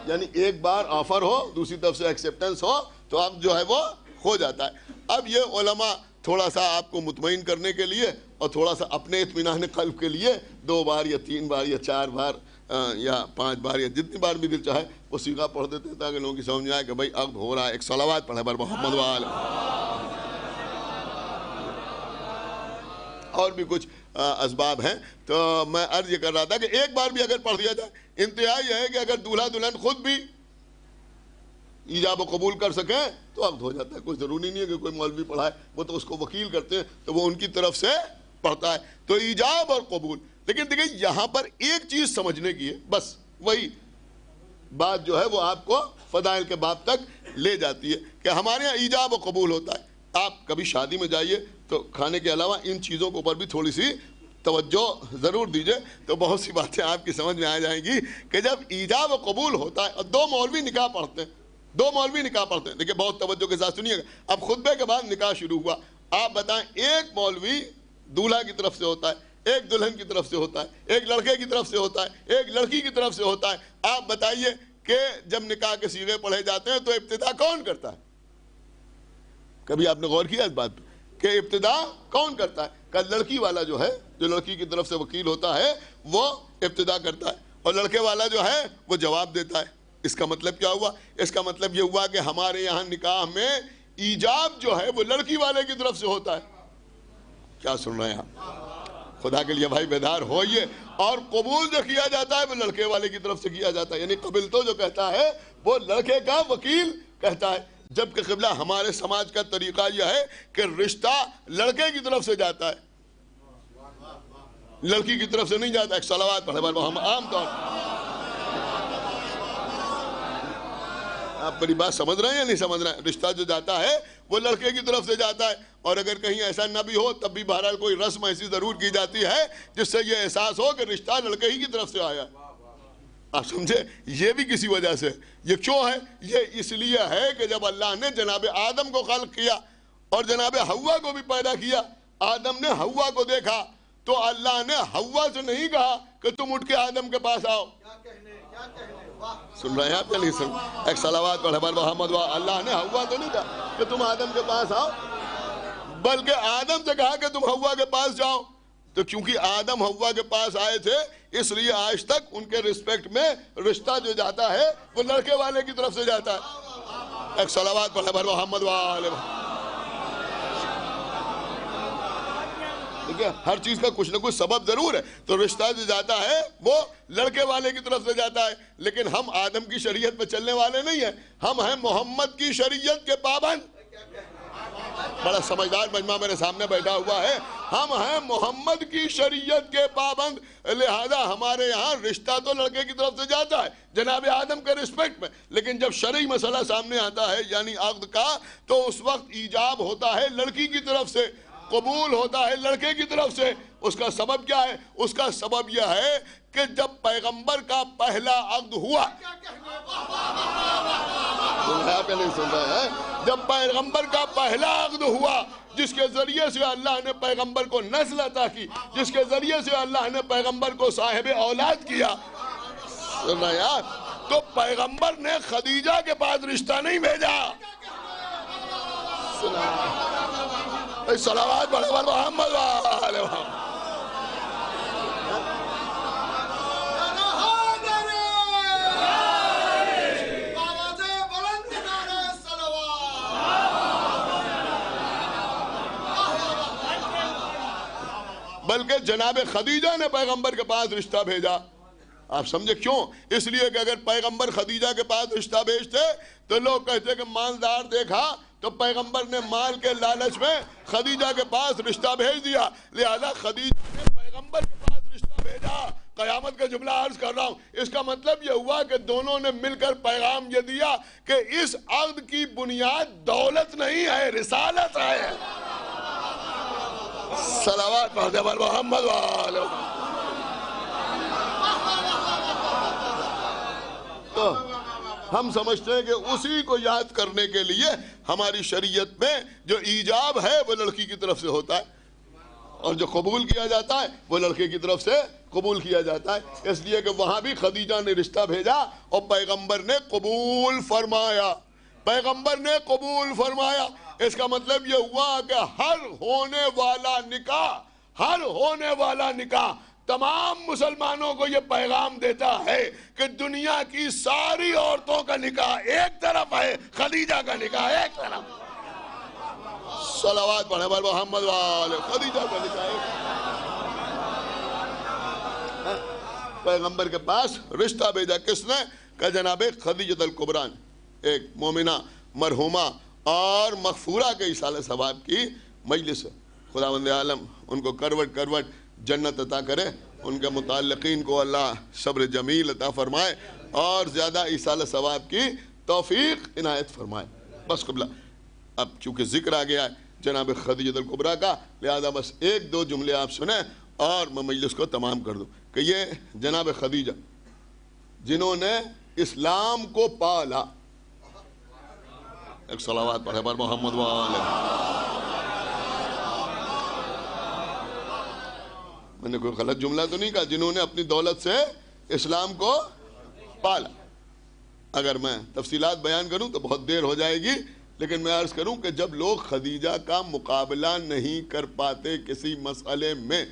یعنی ایک بار آفر ہو، دوسری طرف سے ایکسیپٹنس ہو تو اب جو ہے وہ ہو جاتا ہے۔ اب یہ علماء تھوڑا سا آپ کو مطمئن کرنے کے لیے اور تھوڑا سا اپنے اطمینان قلب کے لیے 2 بار یا 3 بار یا 4 بار یا 5 بار یا جتنی بار بھی دل چاہے وہ صیغہ پڑھ دیتے ہیں تاکہ لوگوں کی سمجھ میں آئے کہ بھائی عقد ہو رہا ہے۔ ایک صلوات پڑھے بر محمد وآلہ۔ اور بھی کچھ اسباب ہیں، تو میں عرض یہ کر رہا تھا کہ ایک بار بھی اگر پڑھ دیا جائے، انتہا یہ ہے کہ اگر دولہا دلہن خود بھی ایجاب و قبول کر سکیں تو عقد ہو جاتا ہے۔ کوئی ضروری نہیں ہے کہ کوئی مولوی پڑھائے، وہ تو اس کو وکیل کرتے ہیں تو وہ ان کی طرف سے پڑھتا ہے۔ تو ایجاب اور قبول، لیکن دیکھیں یہاں پر ایک چیز سمجھنے کی ہے، بس وہی بات جو ہے وہ آپ کو فضائل کے باب تک لے جاتی ہے کہ ہمارے یہاں ایجاب و قبول ہوتا ہے۔ آپ کبھی شادی میں جائیے تو کھانے کے علاوہ ان چیزوں کے اوپر بھی تھوڑی سی توجہ ضرور دیجئے، تو بہت سی باتیں آپ کی سمجھ میں آ جائیں گی کہ جب ایجاب و قبول ہوتا ہے اور 2 مولوی نکاح پڑھتے ہیں، 2 مولوی نکاح پڑھتے ہیں، دیکھیں بہت توجہ کے ساتھ سنیے گا۔ اب خطبے کے بعد نکاح شروع ہوا، آپ بتائیں ایک مولوی دولہا کی طرف سے ہوتا ہے، ایک دلہن کی طرف سے ہوتا ہے، ایک لڑکے کی طرف سے ہوتا ہے، ایک لڑکی کی طرف سے ہوتا ہے۔ آپ بتائیے کہ جب نکاح کے صیغے پڑھے جاتے ہیں تو ابتدا کون کرتا ہے؟ کبھی آپ نے غور کیا اس بات پہ کہ ابتدا کون کرتا ہے؟ کہ لڑکی والا جو ہے، جو لڑکی کی طرف سے وکیل ہوتا ہے وہ ابتدا کرتا ہے، اور لڑکے والا جو ہے وہ جواب دیتا ہے۔ اس کا مطلب کیا ہوا؟ اس کا مطلب یہ ہوا کہ ہمارے یہاں نکاح میں ایجاب جو ہے وہ لڑکی والے کی طرف سے ہوتا ہے۔ کیا سن رہے ہیں آپ؟ خدا کے لیے بھائی بیدار ہوئیے۔ اور قبول جو کیا جاتا ہے وہ لڑکے والے کی طرف سے کیا جاتا ہے، یعنی قبل تو جو کہتا ہے وہ لڑکے کا وکیل کہتا ہے، جبکہ قبلہ ہمارے سماج کا طریقہ یہ ہے کہ رشتہ لڑکے کی طرف سے جاتا ہے، لڑکی کی طرف سے نہیں جاتا۔ ایک صلوات پڑھے بر محمد۔ عام طور آپ بڑی بات سمجھ رہے ہیں یا نہیں سمجھ رہے ہیں؟ رشتہ جو جاتا ہے وہ لڑکے کی طرف سے جاتا ہے، اور اگر کہیں ایسا نہ بھی ہو تب بھی بہرحال کوئی رسم ایسی ضرور کی جاتی ہے جس سے یہ احساس ہو کہ رشتہ لڑکے ہی کی طرف سے آیا۔ آپ سمجھے؟ یہ بھی کسی وجہ سے، یہ کیوں ہے؟ یہ اس لیے ہے کہ جب اللہ نے جناب آدم کو خلق کیا اور جناب حوا کو بھی پیدا کیا، آدم نے حوا کو دیکھا تو اللہ نے حوا سے نہیں کہا کہ تم اٹھ کے آدم کے پاس آؤ۔ سن رہے ہیں آپ یا نہیں سن؟ ایک صلوات پڑھے بر محمد۔ اللہ نے حوا تو نہیں کہا کہ تم آدم کے پاس آؤ، بلکہ آدم سے کہا کہ تم حوا کے پاس جاؤ۔ تو چونکہ آدم حوا کے پاس آئے تھے اس لیے آج تک ان کے رسپیکٹ میں رشتہ جو جاتا ہے وہ لڑکے والے کی طرف سے جاتا ہے۔ ایک صلوات پڑھے بر محمد وآلہ۔ ہر چیز کا کچھ نہ کچھ سبب ضرور ہے، تو رشتہ جو جاتا ہے وہ لڑکے والے کی طرف سے جاتا ہے، لیکن ہم آدم کی شریعت پہ چلنے والے نہیں ہیں، ہم ہیں محمد کی شریعت کے پابند۔ بڑا سمجھدار مجمع میرے سامنے بیٹھا ہوا ہے، ہم ہیں محمد کی شریعت کے پابند، لہذا ہمارے یہاں رشتہ تو لڑکے کی طرف سے جاتا ہے جناب آدم کے رسپیکٹ میں، لیکن جب شرعی مسئلہ سامنے آتا ہے یعنی عقد کا، تو اس وقت ایجاب ہوتا ہے لڑکی کی طرف سے، قبول ہوتا ہے لڑکے کی طرف سے، اس کا سبب کیا ہے؟ اس کا سبب یہ ہے کہ جب پیغمبر کا پہلا عقد ہوا، نہیں سن رہے ہیں، جب پیغمبر کا پہلا عقد ہوا جس کے ذریعے سے اللہ نے پیغمبر کو نسل عطا کی، جس کے ذریعے سے اللہ نے پیغمبر کو صاحب اولاد کیا، سن رہے ہیں، تو پیغمبر نے خدیجہ کے پاس رشتہ نہیں بھیجا. صلوات پڑھے بر محمد وآلہ محمد. بلکہ جناب خدیجہ نے پیغمبر کے پاس رشتہ بھیجا. آپ سمجھے کیوں؟ اس لیے کہ اگر پیغمبر خدیجہ کے پاس رشتہ بھیجتے تو لوگ کہتے کہ مالدار دیکھا تو پیغمبر نے مال کے لالچ میں خدیجہ کے پاس رشتہ بھیج دیا، لہذا خدیجہ نے پیغمبر کے پاس رشتہ بھیجا. قیامت کا جملہ عرض کر رہا ہوں. اس کا مطلب یہ ہوا کہ دونوں نے مل کر پیغام یہ دیا کہ اس عقد کی بنیاد دولت نہیں ہے، رسالت ہے. صلوات پڑھتے بر محمد وآلہ. تو ہم سمجھتے ہیں کہ اسی کو یاد کرنے کے لیے ہماری شریعت میں جو ایجاب ہے وہ لڑکی کی طرف سے ہوتا ہے، اور جو قبول کیا جاتا ہے وہ لڑکے کی طرف سے قبول کیا جاتا ہے. اس لیے کہ وہاں بھی خدیجہ نے رشتہ بھیجا اور پیغمبر نے قبول فرمایا، پیغمبر نے قبول فرمایا. اس کا مطلب یہ ہوا کہ ہر ہونے والا نکاح تمام مسلمانوں کو یہ پیغام دیتا ہے کہ دنیا کی ساری عورتوں کا نکاح ایک طرف ہے، خدیجہ کا نکاح ایک طرف. صلوات پڑھے بر محمد وآلہ. خدیجہ کا نکاح ایک طرف. پیغمبر کے پاس رشتہ بھیجا کس نے؟ کہ جناب خدیجہ الکبریٰ نے، ایک مومنہ مرحومہ اور مغفورہ کے ایصال ثواب کی مجلس ہے. خداوند عالم ان کو کروٹ کروٹ جنت عطا کرے، ان کے متعلقین کو اللہ صبر جمیل عطا فرمائے اور زیادہ ایصال ثواب کی توفیق عنایت فرمائے. بس قبلہ اب چونکہ ذکر آ گیا ہے جناب خدیجہ الکبریٰ کا، لہذا بس ایک دو جملے آپ سنیں اور میں مجلس کو تمام کر دوں. کہ یہ جناب خدیجہ جنہوں نے اسلام کو پالا، ایک صلوات پڑھے بر محمد وآلہ. میں نے کوئی غلط جملہ تو نہیں کہا؟ جنہوں نے اپنی دولت سے اسلام کو پالا. اگر میں تفصیلات بیان کروں تو بہت دیر ہو جائے گی، لیکن میں عرض کروں کہ جب لوگ خدیجہ کا مقابلہ نہیں کر پاتے کسی مسئلے میں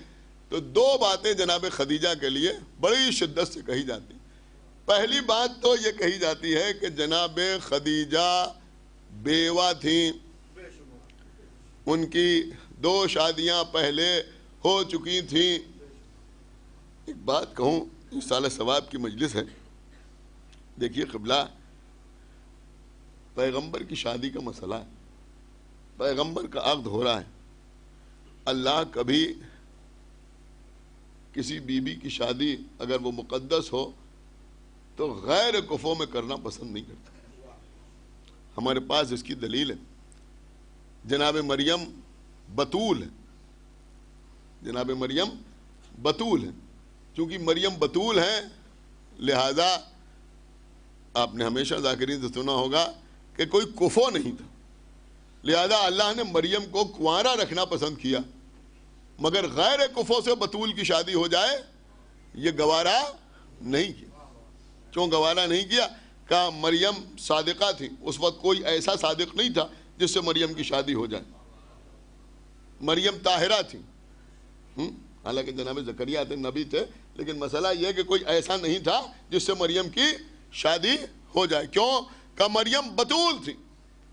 تو دو باتیں جناب خدیجہ کے لیے بڑی شدت سے کہی جاتی. پہلی بات تو یہ کہی جاتی ہے کہ جناب خدیجہ بیوہ تھیں، ان کی 2 شادیاں پہلے ہو چکی تھیں. ایک بات کہوں، ایصال ثواب کی مجلس ہے، دیکھیے قبلہ پیغمبر کی شادی کا مسئلہ ہے، پیغمبر کا عقد ہو رہا ہے. اللہ کبھی کسی بیوی کی شادی اگر وہ مقدس ہو تو غیر کفو میں کرنا پسند نہیں کرتا. ہمارے پاس اس کی دلیل ہے. جناب مریم بتول ہے، جناب مریم بتول ہے. چونکہ مریم بتول ہے لہذا آپ نے ہمیشہ ذاکرین سے سنا ہوگا کہ کوئی کفو نہیں تھا، لہذا اللہ نے مریم کو کنوارا رکھنا پسند کیا، مگر غیر کفو سے بتول کی شادی ہو جائے یہ گوارا نہیں کیا. کیوں گوارا نہیں کیا؟ کہ مریم صادقہ تھی، اس وقت کوئی ایسا صادق نہیں تھا جس سے مریم کی شادی ہو جائے. مریم طاہرہ تھی، حالانکہ جناب زکریا تھے، نبی تھے، لیکن مسئلہ یہ کہ کوئی ایسا نہیں تھا جس سے مریم کی شادی ہو جائے. کیوں؟ کہ مریم بتول تھی.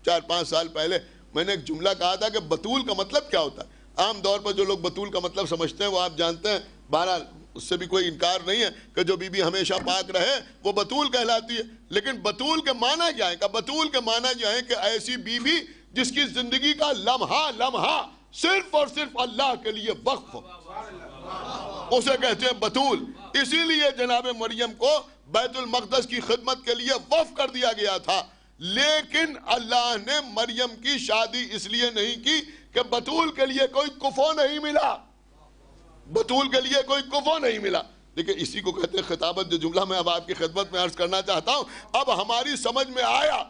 4-5 سال پہلے میں نے ایک جملہ کہا تھا کہ بتول کا مطلب کیا ہوتا ہے. عام طور پر جو لوگ بتول کا مطلب سمجھتے ہیں وہ آپ جانتے ہیں، بہرحال اس سے بھی کوئی انکار نہیں ہے کہ جو بی بی ہمیشہ پاک رہے وہ بتول کہلاتی ہے. لیکن بتول کے معنی کیا ہے؟ کہ بتول کے معنی یہ ہے کہ ایسی بی بی جس کی زندگی کا لمحہ لمحہ صرف اور صرف اللہ کے لیے وقف ہو، اسے کہتے ہیں بتول. اسی لیے جناب مریم کو بیت المقدس کی خدمت کے لیے وقف کر دیا گیا تھا. لیکن اللہ نے مریم کی شادی اس لیے نہیں کی کہ بطول کے لیے کوئی کفو نہیں ملا، بطول کے لیے کوئی کفو نہیں ملا. دیکھیں اسی کو کہتے ہیں خطابت. جو جملہ میں اب آپ کی خدمت میں عرض کرنا چاہتا ہوں، اب ہماری سمجھ میں آیا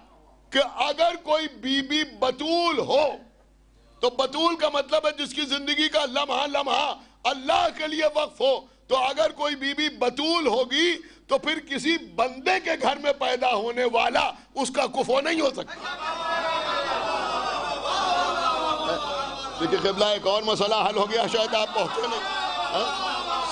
کہ اگر کوئی بی بی بطول ہو تو بطول کا مطلب ہے جس کی زندگی کا لمحہ لمحہ اللہ کے لیے وقف ہو. تو اگر کوئی بی بی بطول ہوگی تو پھر کسی بندے کے گھر میں پیدا ہونے والا اس کا کفو نہیں ہو سکتا. دیکھیں قبلہ ایک اور مسئلہ حل ہو گیا، شاید آپ پہنچے نہیں.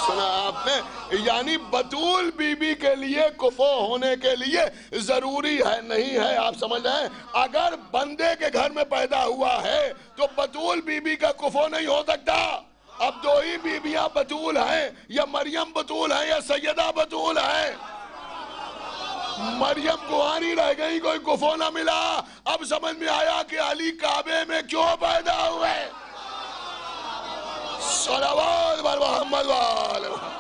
سنا آپ نے؟ یعنی بطول بی بی کے لیے کفو ہونے کے لیے ضروری ہے نہیں ہے، آپ سمجھ رہے ہیں؟ اگر بندے کے گھر میں پیدا ہوا ہے تو بطول بی بی کا کفو نہیں ہو سکتا. اب دو ہی بیویاں بطول ہیں، یا مریم بطول ہیں یا سیدہ بطول ہیں. مریم کنواری رہ گئی، کوئی کفو نہ ملا. اب سمجھ میں آیا کہ علی کعبے میں کیوں پیدا ہوئے. صلوات بر محمد وآل محمد.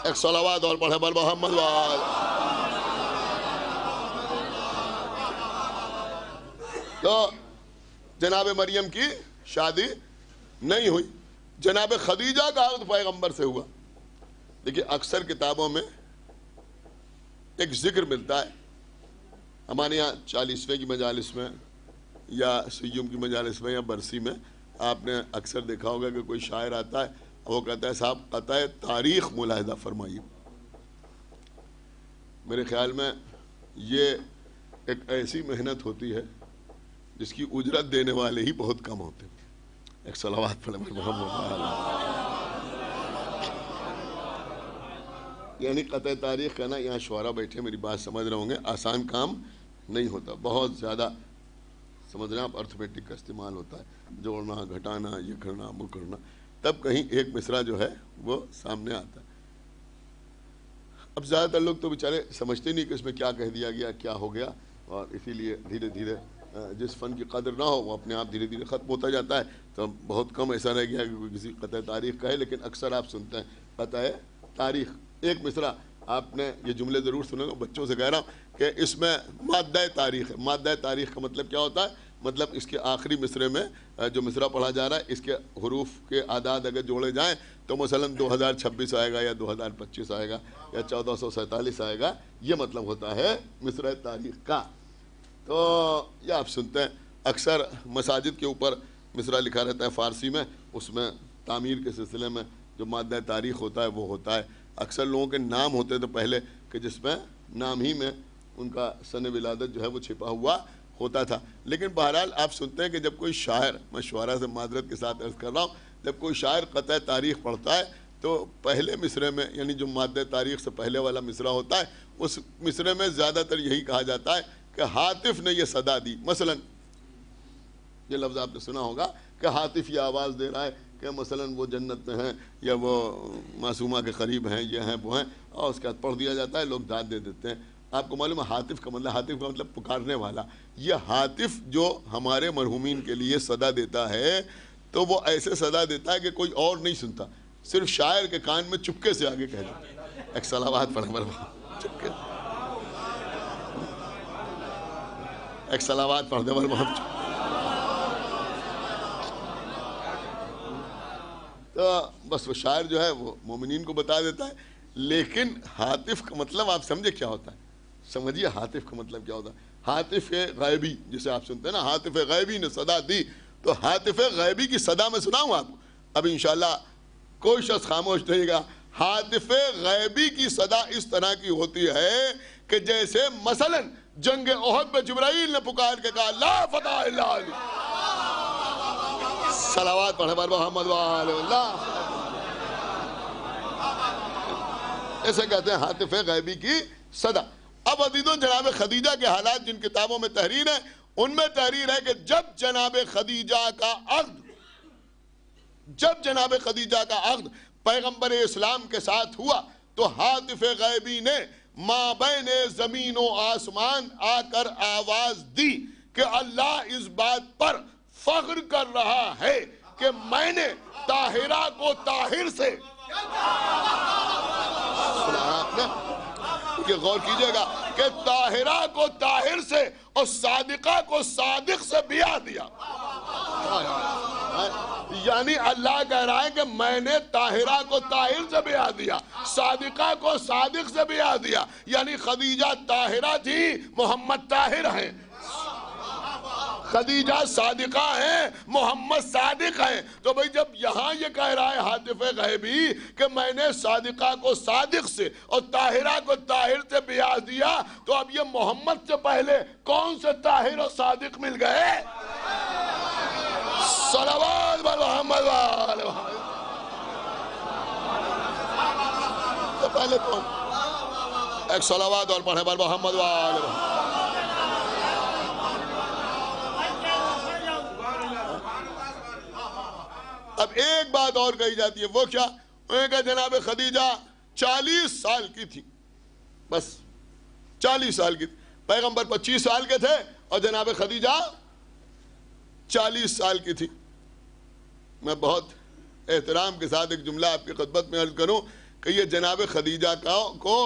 ایک صلوات اور پڑھے بر محمد وآل. تو جناب مریم کی شادی نہیں ہوئی، جناب خدیجہ کا عقد پیغمبر سے ہوا. دیکھیں اکثر کتابوں میں ایک ذکر ملتا ہے، ہمارے یہاں 40ویں کی مجالس میں یا سیوم کی مجالس میں یا برسی میں آپ نے اکثر دیکھا ہوگا کہ کوئی شاعر آتا ہے، وہ کہتا ہے صاحب قطع تاریخ ملاحظہ فرمائیے. میرے خیال میں یہ ایک ایسی محنت ہوتی ہے جس کی اجرت دینے والے ہی بہت کم ہوتے ہیں. ایک صلوات پڑھیں محمد. یعنی قطع تاریخ کہنا، یہاں شعراء بیٹھے میری بات سمجھ رہے ہوں گے، آسان کام نہیں ہوتا، بہت زیادہ سمجھ رہے ہیں آپ، ارتھمیٹک کا استعمال ہوتا ہے، جوڑنا گھٹانا یہ کرنا وہ کرنا، تب کہیں ایک مصرع جو ہے وہ سامنے آتا ہے. اب زیادہ تر لوگ تو بیچارے سمجھتے نہیں کہ اس میں کیا کہہ دیا گیا، کیا ہو گیا، اور اسی لیے دھیرے دھیرے جس فن کی قدر نہ ہو وہ اپنے آپ دھیرے دھیرے ختم ہوتا جاتا ہے. تو بہت کم ایسا رہ گیا کہ کوئی کسی قطع تاریخ کہے، لیکن اکثر آپ سنتے ہیں قطع تاریخ. ایک مصرع آپ نے یہ جملے ضرور سنے گا، بچوں سے کہہ رہا ہوں کہ اس میں مادہ تاریخ ہے. مادہ تاریخ کا مطلب کیا ہوتا ہے؟ مطلب اس کے آخری مصرے میں جو مصرع پڑھا جا رہا ہے اس کے حروف کے اعداد اگر جوڑے جائیں تو مثلا 2026 آئے گا یا 2025 آئے گا یا 1447 آئے گا. یہ مطلب ہوتا ہے مصرع تاریخ کا. تو یہ آپ سنتے ہیں اکثر مساجد کے اوپر مصرع لکھا رہتا ہے فارسی میں، اس میں تعمیر کے سلسلے میں جو مادہ تاریخ ہوتا ہے وہ ہوتا ہے. اکثر لوگوں کے نام ہوتے تھے پہلے کہ جس میں نام ہی میں ان کا سن ولادت جو ہے وہ چھپا ہوا ہوتا تھا. لیکن بہرحال آپ سنتے ہیں کہ جب کوئی شاعر، میں شعراء سے معذرت کے ساتھ عرض کر رہا ہوں، جب کوئی شاعر قطع تاریخ پڑھتا ہے تو پہلے مصرے میں، یعنی جو مادہ تاریخ سے پہلے والا مصرع ہوتا ہے، اس مصرے میں زیادہ تر یہی کہا جاتا ہے کہ ہاتف نے یہ صدا دی. مثلا یہ لفظ آپ نے سنا ہوگا کہ ہاتف یہ آواز دے رہا ہے کہ مثلا وہ جنت میں ہیں یا وہ معصومہ کے قریب ہیں، یہ ہیں وہ ہیں، اور اس کے بعد پڑھ دیا جاتا ہے، لوگ داد دے دیتے ہیں. آپ کو معلوم ہے ہاتف کا مطلب پکارنے والا. یہ ہاتف جو ہمارے مرحومین کے لیے صدا دیتا ہے تو وہ ایسے صدا دیتا ہے کہ کوئی اور نہیں سنتا، صرف شاعر کے کان میں چپکے سے آگے کہہ دیتا ہے. ایک صلوات پڑھیں چپکے، ایک صلوات پڑھ دیں محمد. تو بس وہ شاعر جو ہے وہ مومنین کو بتا دیتا ہے. لیکن ہاتف کا مطلب آپ سمجھے کیا ہوتا ہے؟ سمجھیے ہاتف کا مطلب کیا ہوتا ہے. ہاتف غیبی جسے آپ سنتے ہیں نا، ہاتف غیبی نے صدا دی، تو ہاتف غیبی کی صدا میں سناؤں آپ کو. اب انشاءاللہ کوئی شخص خاموش رہے گا. ہاتف غیبی کی صدا اس طرح کی ہوتی ہے کہ جیسے مثلا جنگ احد میں جبرائیل نے پکار کے کہا لا فتح الا علی. صلوات پڑھے بر محمد وآل اللہ. ایسے کہتے ہیں ہاتف غیبی کی صدا. اب عزیزوں جناب خدیجہ کے حالات جن کتابوں میں تحریر ہے ان میں تحریر ہے کہ جب جناب خدیجہ کا عقد پیغمبر اسلام کے ساتھ ہوا تو ہاتف غیبی نے مابین زمین و آسمان آ کر آواز دی کہ اللہ اس بات پر فخر کر رہا ہے کہ میں نے طاہرہ کو طاہر سے، کہ غور کیجئے گا کہ طاہرہ کو طاہر سے اور اور صادقہ کو صادق سے بیاہ دیا. یعنی اللہ کہہ رہا ہے کہ میں نے طاہرہ کو طاہر سے بیاہ دیا, صادقہ کو صادق سے بیاہ دیا. یعنی خدیجہ طاہرہ تھی, محمد طاہر ہیں. خدیجہ صادقہ ہیں, محمد صادق ہیں. تو بھئی جب یہاں یہ کہہ رہا ہے ہاتف غیبی کہ میں نے صادقہ کو صادق سے اور طاہرہ کو طاہر سے بیاہ دیا, تو اب یہ محمد سے پہلے کون سے طاہر اور صادق مل گئے؟ صلوات محمد وآل محمد. تو پہلے کون؟ ایک صلوات اور پڑھے بر محمد وآل محمد. اب ایک بات اور کہی جاتی ہے, وہ کیا؟ انہوں نے کہا جناب خدیجہ 40 سال کی تھی, بس 40 سال کی تھی. پیغمبر 25 سال کے تھے اور جناب خدیجہ 40 سال کی تھی. میں بہت احترام کے ساتھ ایک جملہ آپ کی خدمت میں عرض کروں کہ یہ جناب خدیجہ کو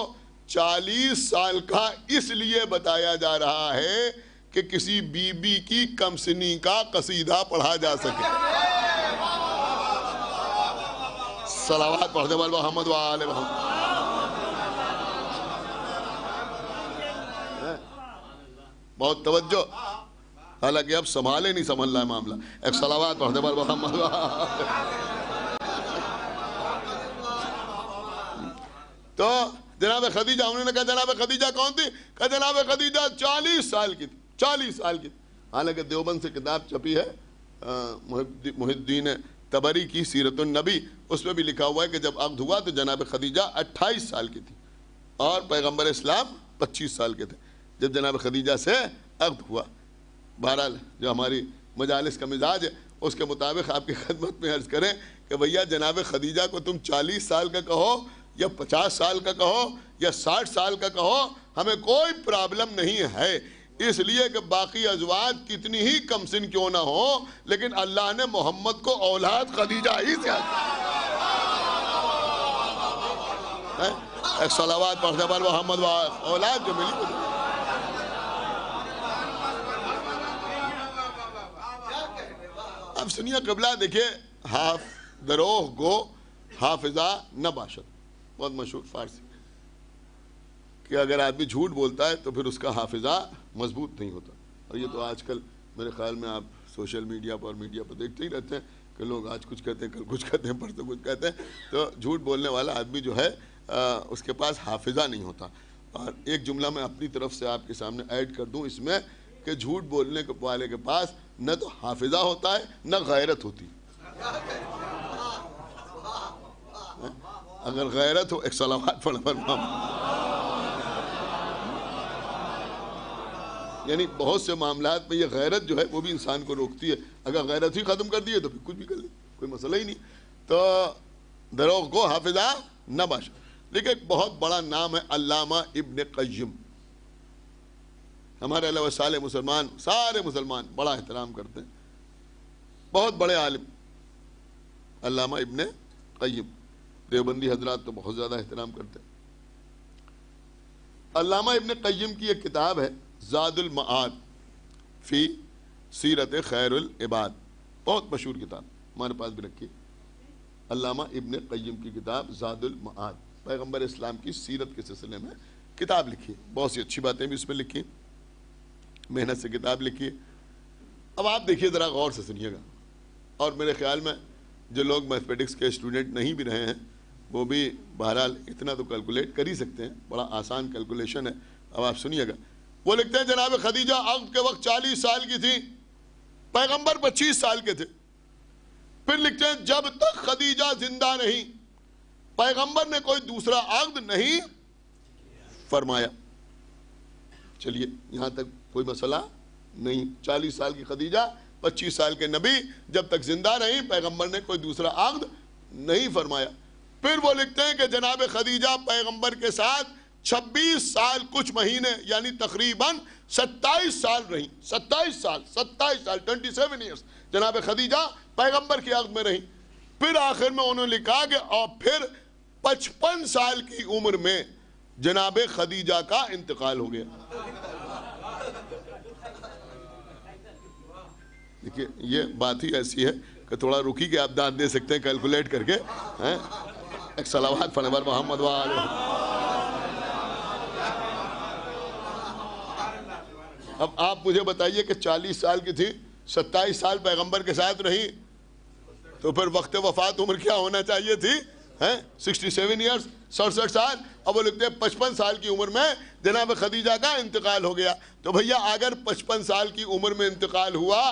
40 سال کا اس لیے بتایا جا رہا ہے کہ کسی بی بی کی کمسنی کا قصیدہ پڑھا جا سکے. صلوات پڑھتے بل محمد وآل محمد. بہت توجہ, حالانکہ اب سنبھالے نہیں سنبھل رہا ہے معاملہ. ایک صلوات پڑھتے بل محمد وآل. تو جناب خدیجہ, انہوں نے کہا جناب خدیجہ کون تھی؟ کہا جناب خدیجہ 40 سال کی تھی, 40 سال کی تھی. حالانکہ دیوبند سے کتاب چھپی ہے محی الدین طبری کی سیرت النبی, اس میں بھی لکھا ہوا ہے کہ جب عقد ہوا تو جناب خدیجہ 28 سال کی تھی اور پیغمبر اسلام 25 سال کے تھے جب جناب خدیجہ سے عقد ہوا. بہرحال جو ہماری مجالس کا مزاج ہے اس کے مطابق آپ کی خدمت میں عرض کریں کہ بھیا جناب خدیجہ کو تم 40 سال کا کہو یا 50 سال کا کہو یا 60 سال کا کہو, ہمیں کوئی پرابلم نہیں ہے, اس لیے کہ باقی ازواج کتنی ہی کم سن کیوں نہ ہو, لیکن اللہ نے محمد کو اولاد خدیجہ ہی سے ایک صلوات پڑھتے پر محمد اولاد جو ملی. اب سنیے قبلہ, دیکھیں دروغ گو حافظہ نہ باشد, بہت مشہور فارسی کہ اگر آدمی جھوٹ بولتا ہے تو پھر اس کا حافظہ مضبوط نہیں ہوتا. اور یہ تو آج کل میرے خیال میں آپ سوشل میڈیا پر اور میڈیا پر دیکھتے ہی رہتے ہیں کہ لوگ آج کچھ کہتے ہیں, کل کچھ کہتے ہیں, پرسوں کچھ کہتے ہیں. تو جھوٹ بولنے والا آدمی جو ہے اس کے پاس حافظہ نہیں ہوتا. اور ایک جملہ میں اپنی طرف سے آپ کے سامنے ایڈ کر دوں اس میں کہ جھوٹ بولنے والے کے پاس نہ تو حافظہ ہوتا ہے نہ غیرت ہوتی. اگر غیرت ہو, ایک صلوات پڑھ پر یعنی بہت سے معاملات میں یہ غیرت جو ہے وہ بھی انسان کو روکتی ہے. اگر غیرت ہی ختم کر دیے تو پھر کچھ بھی کر لیں, کوئی مسئلہ ہی نہیں. تو دروغ کو حافظہ نہ باش. لیکن ایک بہت بڑا نام ہے علامہ ابن قیم. ہمارے علیہ وسالے مسلمان, سارے مسلمان بڑا احترام کرتے ہیں, بہت بڑے عالم علامہ ابن قیم. دیوبندی حضرات تو بہت زیادہ احترام کرتے ہیں. علامہ ابن قیم کی ایک کتاب ہے زاد المعاد فی سیرت خیر العباد, بہت مشہور کتاب, ہمارے پاس بھی رکھی. علامہ ابن قیم کی کتاب زاد المعاد, پیغمبر اسلام کی سیرت کے سلسلے میں کتاب لکھی. بہت سی اچھی باتیں بھی اس میں لکھی, محنت سے کتاب لکھی. اب آپ دیکھیے ذرا غور سے سنیے گا, اور میرے خیال میں جو لوگ میتھمیٹکس کے اسٹوڈنٹ نہیں بھی رہے ہیں وہ بھی بہرحال اتنا تو کیلکولیٹ کر ہی سکتے ہیں, بڑا آسان کیلکولیشن ہے. اب آپ سنیے گا. وہ لکھتے ہیں جناب خدیجہ عقد کے وقت 40 سال کی تھی, پیغمبر 25 سال کے تھے. پھر لکھتے ہیں جب تک خدیجہ زندہ نہیں پیغمبر نے کوئی دوسرا عقد نہیں فرمایا. چلیے یہاں تک کوئی مسئلہ نہیں. 40 سال کی خدیجہ, 25 سال کے نبی, جب تک زندہ رہی پیغمبر نے کوئی دوسرا عقد نہیں فرمایا. پھر وہ لکھتے ہیں کہ جناب خدیجہ پیغمبر کے ساتھ 26 سال کچھ مہینے یعنی تقریباً 27 سال رہی. 27 سال 27 ایئرس جناب خدیجہ پیغمبر کی عقد میں رہی. پھر آخر میں انہوں نے لکھا کہ اور پھر 55 سال کی عمر میں جناب خدیجہ کا انتقال ہو گیا. دیکھیے یہ بات ہی ایسی ہے کہ تھوڑا رکی کہ آپ داد دے سکتے ہیں کیلکولیٹ کر کے. ایک صلوات پڑھیں بر محمد وآلہ. اب آپ مجھے بتائیے کہ 40 سال کی تھی، 27 سال پیغمبر کے ساتھ رہی، تو پھر وقت وفات عمر کیا ہونا چاہیے تھی؟ 67 ایئرز، 67 سال. اب وہ لکھتے ہیں 55 سال کی عمر میں جناب خدیجہ کا انتقال ہو گیا. تو بھیا اگر 55 سال کی عمر میں انتقال ہوا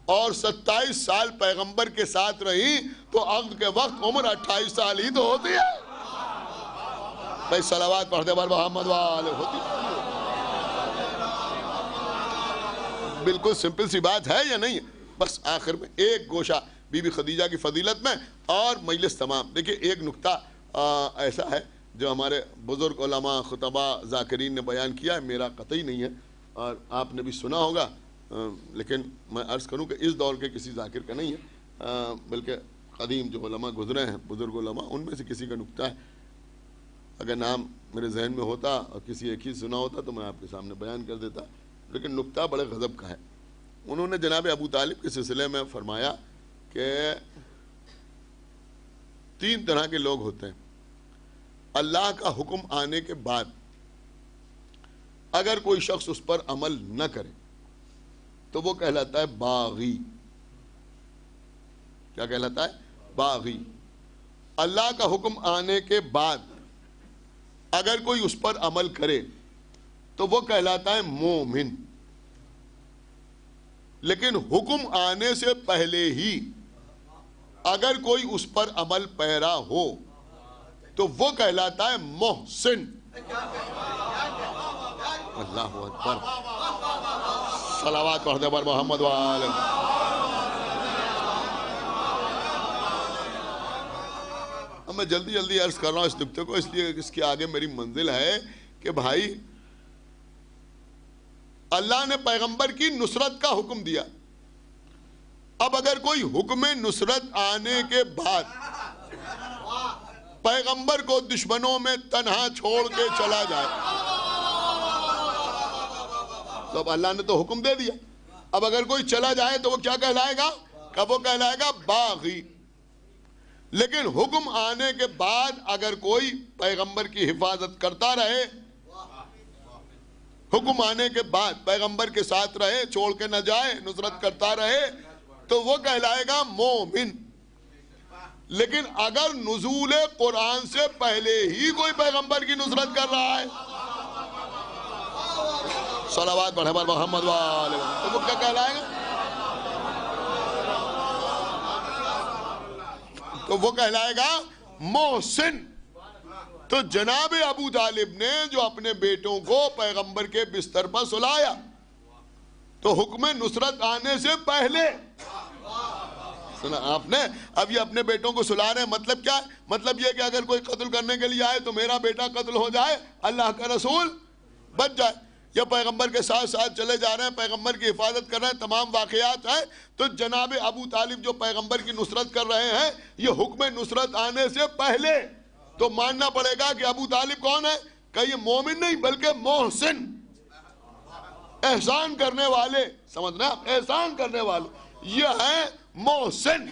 اور 27 سال پیغمبر کے ساتھ رہی تو عقد کے وقت عمر 28 سال ہی تو ہوتی ہے. بھائی صلوات پڑھتے بر محمد وآلہ ہوتی ہے. بالکل سمپل سی بات ہے یا نہیں؟ بس آخر میں ایک گوشہ بی بی خدیجہ کی فضیلت میں اور مجلس تمام. دیکھیں ایک نکتہ ایسا ہے جو ہمارے بزرگ علماء خطبہ ذاکرین نے بیان کیا ہے، میرا قطعی نہیں ہے اور آپ نے بھی سنا ہوگا، لیکن میں عرض کروں کہ اس دور کے کسی ذاکر کا نہیں ہے، بلکہ قدیم جو علماء گزرے ہیں بزرگ علماء ان میں سے کسی کا نکتہ ہے. اگر نام میرے ذہن میں ہوتا اور کسی ایک ہی سنا ہوتا تو میں آپ کے سامنے بیان کر دیتا، لیکن نکتہ بڑے غضب کا ہے. انہوں نے جناب ابو طالب کے سلسلے میں فرمایا کہ 3 طرح کے لوگ ہوتے ہیں. اللہ کا حکم آنے کے بعد اگر کوئی شخص اس پر عمل نہ کرے تو وہ کہلاتا ہے باغی. کیا کہلاتا ہے؟ باغی. اللہ کا حکم آنے کے بعد اگر کوئی اس پر عمل کرے تو وہ کہلاتا ہے مومن. لیکن حکم آنے سے پہلے ہی اگر کوئی اس پر عمل پیرا ہو تو وہ کہلاتا ہے محسن. اللہ اکبر. صلوات پڑھتے بر محمد وآلہ. اب میں جلدی جلدی عرض کر رہا ہوں اس نکتے کو، اس لیے اس کے آگے میری منزل ہے کہ بھائی اللہ نے پیغمبر کی نصرت کا حکم دیا. اب اگر کوئی حکم نصرت آنے کے بعد پیغمبر کو دشمنوں میں تنہا چھوڑ کے چلا جائے تو اب اللہ نے تو حکم دے دیا. اب اگر کوئی چلا جائے تو وہ کیا کہلائے گا؟ کہ وہ کہلائے گا باغی. لیکن حکم آنے کے بعد اگر کوئی پیغمبر کی حفاظت کرتا رہے، حکم آنے کے بعد پیغمبر کے ساتھ رہے، چھوڑ کے نہ جائے، نصرت کرتا رہے، تو وہ کہلائے گا مومن. لیکن اگر نزول قرآن سے پہلے ہی کوئی پیغمبر کی نصرت کر رہا ہے، صلوات پڑھے بر محمد وآلہ، تو وہ کیا کہلائے گا؟ تو وہ کہلائے گا محسن. تو جناب ابو طالب نے جو اپنے بیٹوں کو پیغمبر کے بستر پر سلایا تو حکم نصرت آنے سے پہلے سنا آپ نے. اب یہ اپنے بیٹوں کو سلا رہے ہیں، مطلب کیا ہے؟ مطلب یہ کہ اگر کوئی قتل کرنے کے لیے آئے تو میرا بیٹا قتل ہو جائے، اللہ کا رسول بچ جائے. یا پیغمبر کے ساتھ ساتھ چلے جا رہے ہیں، پیغمبر کی حفاظت کر رہے ہیں، تمام واقعات ہیں. تو جناب ابو طالب جو پیغمبر کی نصرت کر رہے ہیں، یہ حکم نصرت آنے سے پہلے تو ماننا پڑے گا کہ ابو طالب کون ہے؟ کہ یہ مومن نہیں بلکہ محسن، احسان کرنے والے. سمجھنا، احسان کرنے والے یہ ہے محسن.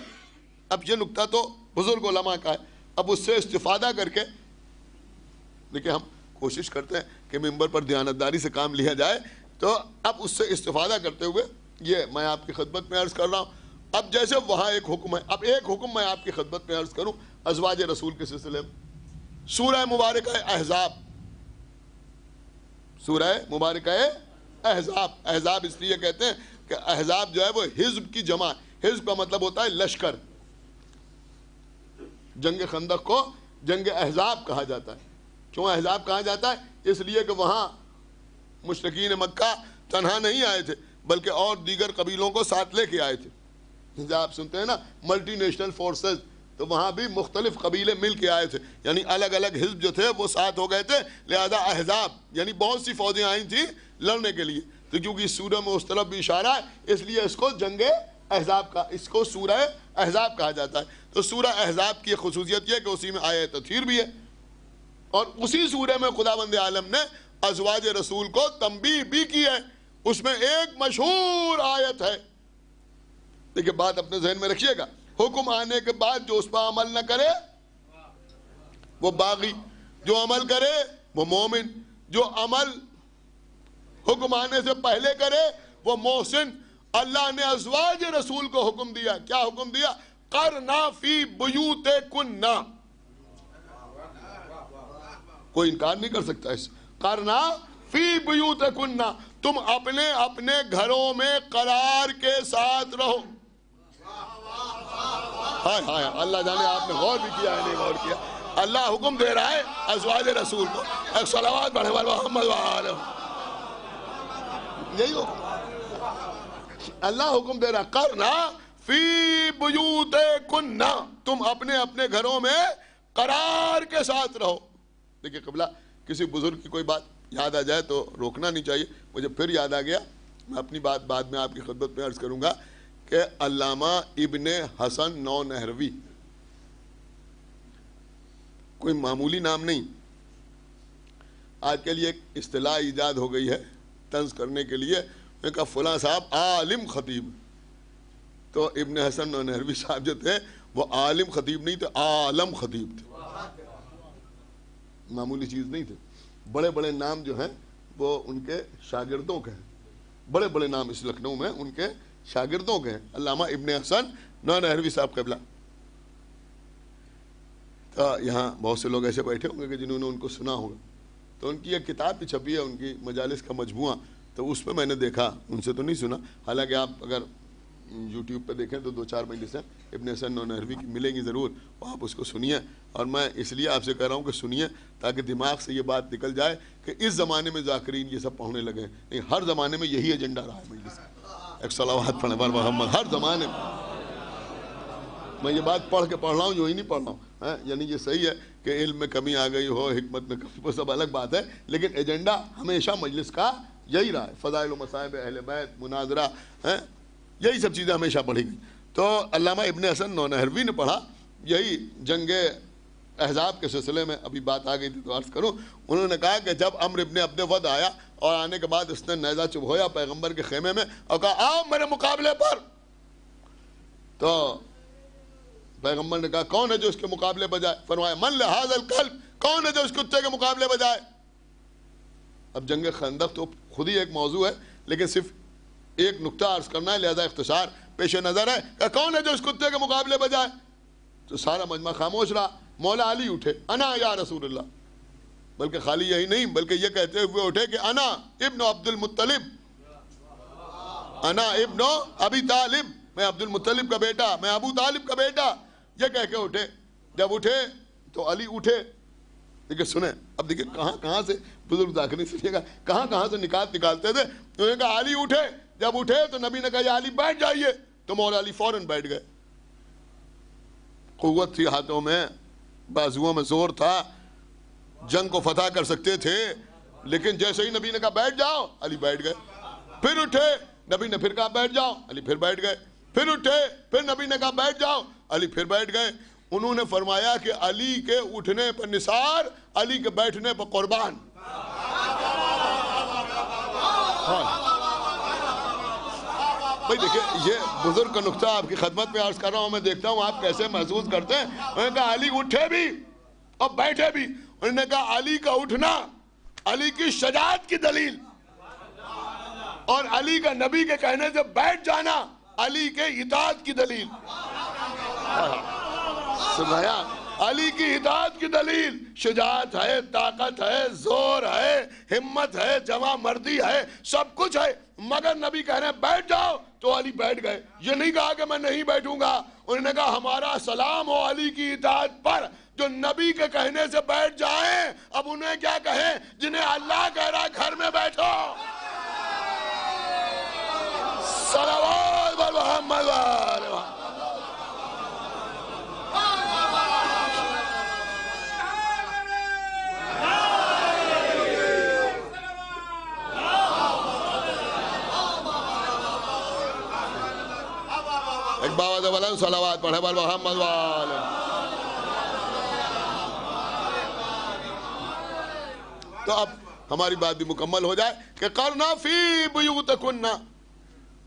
اب یہ نکتہ تو بزرگ علماء کا ہے. اب اس سے استفادہ کر کے دیکھیں، ہم کوشش کرتے ہیں کہ ممبر پر دیانتداری سے کام لیا جائے، تو اب اس سے استفادہ کرتے ہوئے یہ میں آپ کی خدمت میں عرض کر رہا ہوں. اب جیسے وہاں ایک حکم ہے، اب ایک حکم میں آپ کی خدمت میں عرض کروں ازواج رسول کے سلسلے میں. سورہ مبارکہ احزاب، سورہ مبارکہ احزاب. احزاب اس لیے کہتے ہیں کہ احزاب جو ہے وہ حزب کی جمع. حزب کا مطلب ہوتا ہے لشکر. جنگ خندق کو جنگ احزاب کہا جاتا ہے. کیوں احزاب کہا جاتا ہے؟ اس لیے کہ وہاں مشرکین مکہ تنہا نہیں آئے تھے بلکہ اور دیگر قبیلوں کو ساتھ لے کے آئے تھے. جیسے آپ سنتے ہیں نا ملٹی نیشنل فورسز، تو وہاں بھی مختلف قبیلے مل کے آئے تھے، یعنی الگ الگ حزب جو تھے وہ ساتھ ہو گئے تھے. لہذا احزاب یعنی بہت سی فوجیں آئی تھیں لڑنے کے لیے. تو کیونکہ اس سورہ میں اس طرف بھی اشارہ ہے، اس لیے اس کو جنگ احزاب کا، اس کو سورہ احزاب کہا جاتا ہے. تو سورہ احزاب کی خصوصیت یہ ہے کہ اسی میں آیت تطہیر بھی ہے، اور اسی سورہ میں خداوند عالم نے ازواج رسول کو تنبیہ بھی کی ہے. اس میں ایک مشہور آیت ہے دیکھیں بات اپنے ذہن میں رکھیے گا، حکم آنے کے بعد جو اس پر عمل نہ کرے وہ باغی، جو عمل کرے وہ مومن، جو عمل حکم آنے سے پہلے کرے وہ محسن۔ اللہ نے ازواج رسول کو حکم دیا، کیا حکم دیا؟ قرنا فی بیوتکن، کوئی انکار نہیں کر سکتا اس، قرنا فی بیوتکن، تم اپنے اپنے گھروں میں قرار کے ساتھ رہو۔ ہائے ہائے، اللہ جانے آپ نے غور بھی کیا ہے نہیں غور کیا، اللہ حکم دے رہا ہے ازواج رسول کو، ایک صلوات پڑھے والے محمد وآلہ، یہی ہو اللہ حکم دے رہا، قرنا فی بیوتکن، تم اپنے اپنے گھروں میں قرار کے ساتھ رہو۔ دیکھیں قبلہ، کسی بزرگ کی کوئی بات یاد آ جائے تو روکنا نہیں چاہیے، مجھے پھر یاد آ گیا، میں اپنی بات بعد میں آپ کی خدمت میں عرض کروں گا کہ علامہ ابن حسن نونہروی کوئی معمولی نام نہیں، آج کے لیے ایک اصطلاح ایجاد ہو گئی ہے طنز کرنے کے لیے، میں کہا فلاں صاحب عالم خطیب، تو ابن حسن نونہروی صاحب جو تھے وہ عالم خطیب نہیں تھے، عالم خطیب تھے، معمولی چیز نہیں تھے۔ بڑے بڑے نام جو ہیں وہ ان کے شاگردوں کے ہیں، بڑے بڑے نام اس لکھنؤ میں ان کے شاگردوں کے ہیں، علامہ ابن حسن نونہروی صاحب قبلہ۔ تو یہاں بہت سے لوگ ایسے بیٹھے ہوں گے کہ جنہوں نے ان کو سنا ہوگا، تو ان کی ایک کتاب بھی چھپی ہے، ان کی مجالس کا مجموعہ، تو اس پہ میں نے دیکھا، ان سے تو نہیں سنا، حالانکہ آپ اگر یوٹیوب پہ دیکھیں تو 2-4 مجلسیں ابن حسن نونہروی کی ملیں گی ضرور، آپ اس کو سنیے، اور میں اس لیے آپ سے کہہ رہا ہوں کہ سنیے تاکہ دماغ سے یہ بات نکل جائے کہ اس زمانے میں ذاکرین یہ سب پڑھنے لگے ہیں، نہیں، ہر زمانے میں یہی ایجنڈا رہا ہے مجلس، ایک صلوات پڑھنے پر محمد، ہر زمانے میں۔ میں یہ بات پڑھ رہا ہوں، یوں ہی نہیں پڑھ رہا ہوں، یعنی یہ صحیح ہے کہ علم میں کمی آ گئی ہو، حکمت میں کمی، وہ سب الگ بات ہے، لیکن ایجنڈا ہمیشہ مجلس کا یہی رہا ہے، فضائل و مصائب اہل بیت، مناظرہ، یہی سب چیزیں ہمیشہ پڑھی گئی۔ تو علامہ ابن حسن نونہروی نے پڑھا، یہی جنگ احزاب کے سلسلے میں ابھی بات آ گئی تھی تو عرض کروں، انہوں نے کہا کہ جب عمرو ابن عبد ود آیا اور آنے کے بعد اس نے نیزہ چبھویا پیغمبر کے خیمے میں اور کہا آؤ میرے مقابلے پر، تو پیغمبر نے کہا کون ہے جو اس کے مقابلے بجائے؟ فرمایا من لہذا الکلب، کون ہے جو اس کتے کے مقابلے بجائے؟ اب جنگ خندق تو خود ہی ایک موضوع ہے، لیکن صرف ایک نقطہ عرض کرنا ہے، لہذا اختصار پیش نظر ہے کہ کون ہے جو اس کتے کے مقابلے بجائے؟ تو سارا مجمع خاموش رہا، مولا علی اٹھے، انا یا رسول اللہ، بلکہ خالی یہی نہیں بلکہ یہ کہتے ہوئے اٹھے کہ انا ابن عبد المطلب، انا ابن ابی طالب، میں عبد المطلب کا بیٹا، میں ابو طالب کا بیٹا، یہ کہہ کے اٹھے۔ جب اٹھے تو علی اٹھے، دیکھیں سنیں، اب دیکھیں کہاں سے بزرگ ذاکرین سنیے گا، کہاں سے نکالتے تھے، انہوں نے کہا علی اٹھے، جب اٹھے تو نبی نے کہا یا علی بیٹھ جائیے، تو مولا علی فوراً بیٹھ گئے، قوت تھی ہاتھوں میں، بازوؤں میں زور تھا، جنگ کو فتح کر سکتے تھے، لیکن جیسے ہی نبی نے کہا بیٹھ جاؤ، علی بیٹھ گئے، پھر اٹھے، نبی نے پھر کہا بیٹھ جاؤ، علی پھر بیٹھ گئے، پھر اٹھے، پھر نبی نے کہا بیٹھ جاؤ، علی پھر بیٹھ گئے۔ انہوں نے فرمایا کہ علی کے اٹھنے پر نثار، علی کے بیٹھنے پر قربان۔ بھائی دیکھیں، یہ بزرگ کا نقطہ آپ کی خدمت میں عرض کر رہا ہوں، میں دیکھتا ہوں آپ کیسے محسوس کرتے ہیں۔ انہوں نے کہا علی اٹھے بھی اور بیٹھے بھی، انہوں نے کہا علی کا اٹھنا علی کی شجاعت کی دلیل، اور علی کا نبی کے کہنے سے بیٹھ جانا علی کے اطاعت کی دلیل۔ سنایا، علی کی اطاعت کی دلیل، شجاعت ہے، طاقت ہے، زور ہے، ہمت ہے، جمع مردی ہے، سب کچھ ہے، مگر نبی کہہ رہے ہیں بیٹھ جاؤ تو علی بیٹھ گئے۔ یہ نہیں کہا کہ میں نہیں بیٹھوں گا، انہوں نے کہا ہمارا سلام ہو علی کی اطاعت پر جو نبی کے کہنے سے بیٹھ جائیں۔ اب انہیں کیا کہیں جنہیں اللہ کہہ رہا ہے گھر میں بیٹھو۔ صلوات محمد ایک باوت بلند صلوات پڑھے بل محمد والے۔ تو اب ہماری بات بھی مکمل ہو جائے کہ قرنا فی بیوتکن،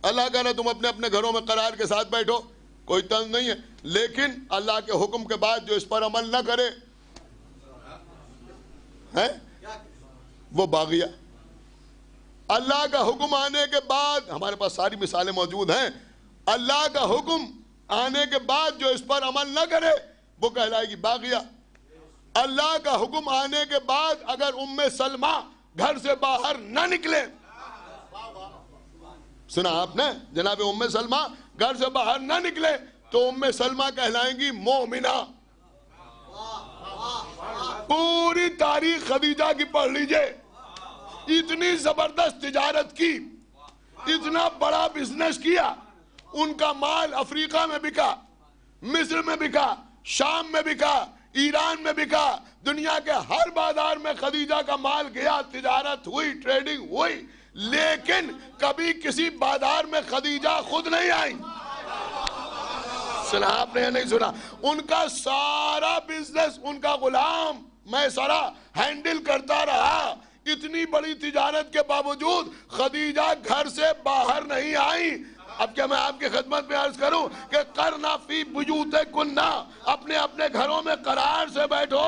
اللہ کہہ رہا تم اپنے اپنے گھروں میں قرار کے ساتھ بیٹھو، کوئی تنگ نہیں ہے، لیکن اللہ کے حکم کے بعد جو اس پر عمل نہ کرے ہے وہ باغیہ۔ اللہ کا حکم آنے کے بعد، ہمارے پاس ساری مثالیں موجود ہیں، اللہ کا حکم آنے کے بعد جو اس پر عمل نہ کرے وہ کہلائے گی باغیہ۔ اللہ کا حکم آنے کے بعد اگر ام سلمہ گھر سے باہر نہ نکلے، سنا آپ نے، جناب ام سلمہ گھر سے باہر نہ نکلے تو ام سلمہ کہلائیں گی مومنہ۔ پوری تاریخ خدیجہ کی پڑھ لیجئے، اتنی زبردست تجارت کی، اتنا بڑا بزنس کیا، ان کا مال افریقہ میں بکا، مصر میں بکا، شام میں بکا، ایران میں بکا، دنیا کے ہر بازار میں خدیجہ کا مال گیا، تجارت ہوئی، ٹریڈنگ ہوئی، لیکن کبھی کسی بازار میں خدیجہ خود نہیں آئی۔ سنا آپ نے یا نہیں سنا؟ ان کا سارا بزنس ان کا غلام میسرہ ہینڈل کرتا رہا۔ اتنی بڑی تجارت کے باوجود خدیجہ گھر سے باہر نہیں آئی۔ اب کیا میں آپ کی خدمت میں عرض کروں کہ قرنا فی بیوتکنا، اپنے اپنے گھروں میں قرار سے بیٹھو۔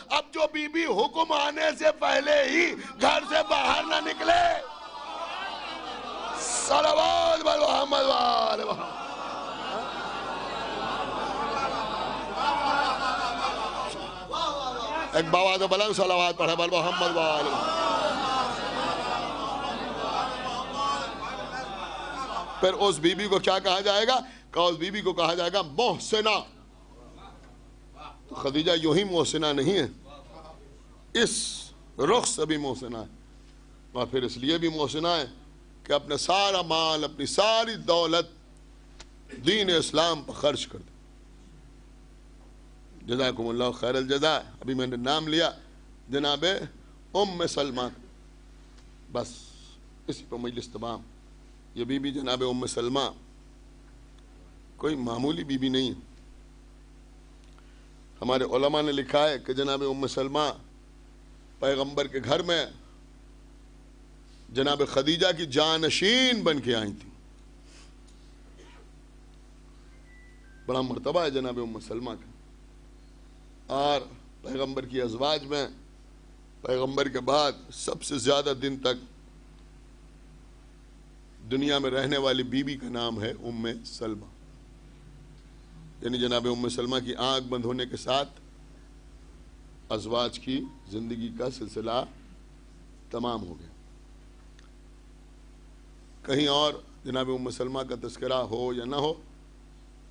اب جو بی بی حکم آنے سے پہلے ہی گھر سے باہر نہ نکلے، صلوات بر محمد وآل محمد۔ ایک بابا تو بلند صلوات پڑھے بر محمد وآل محمد۔ پھر اس بی بی کو کیا کہا جائے گا؟ کہ اس بی بی کو کہا جائے گا محسنہ۔ تو خدیجہ یوں ہی محسنہ نہیں ہے، اس رخ سے بھی محسنہ ہے، اور پھر اس لیے بھی محسنہ ہے کہ اپنے سارا مال، اپنی ساری دولت دین اسلام پر خرچ کر دے۔ جزاکم اللہ خیر الجزا۔ ابھی میں نے نام لیا جناب ام سلمہ، بس اسی پر مجلس تمام۔ یہ بی بی جناب ام سلمہ کوئی معمولی بی بی نہیں ہے۔ ہمارے علماء نے لکھا ہے کہ جناب ام سلمہ پیغمبر کے گھر میں جناب خدیجہ کی جانشین بن کے آئی تھی۔ بڑا مرتبہ ہے جناب ام سلمہ کا، اور پیغمبر کی ازواج میں پیغمبر کے بعد سب سے زیادہ دن تک دنیا میں رہنے والی بی بی کا نام ہے ام سلمہ، یعنی جناب ام سلمہ کی آنکھ بند ہونے کے ساتھ ازواج کی زندگی کا سلسلہ تمام ہو گیا۔ کہیں اور جناب ام سلمہ کا تذکرہ ہو یا نہ ہو،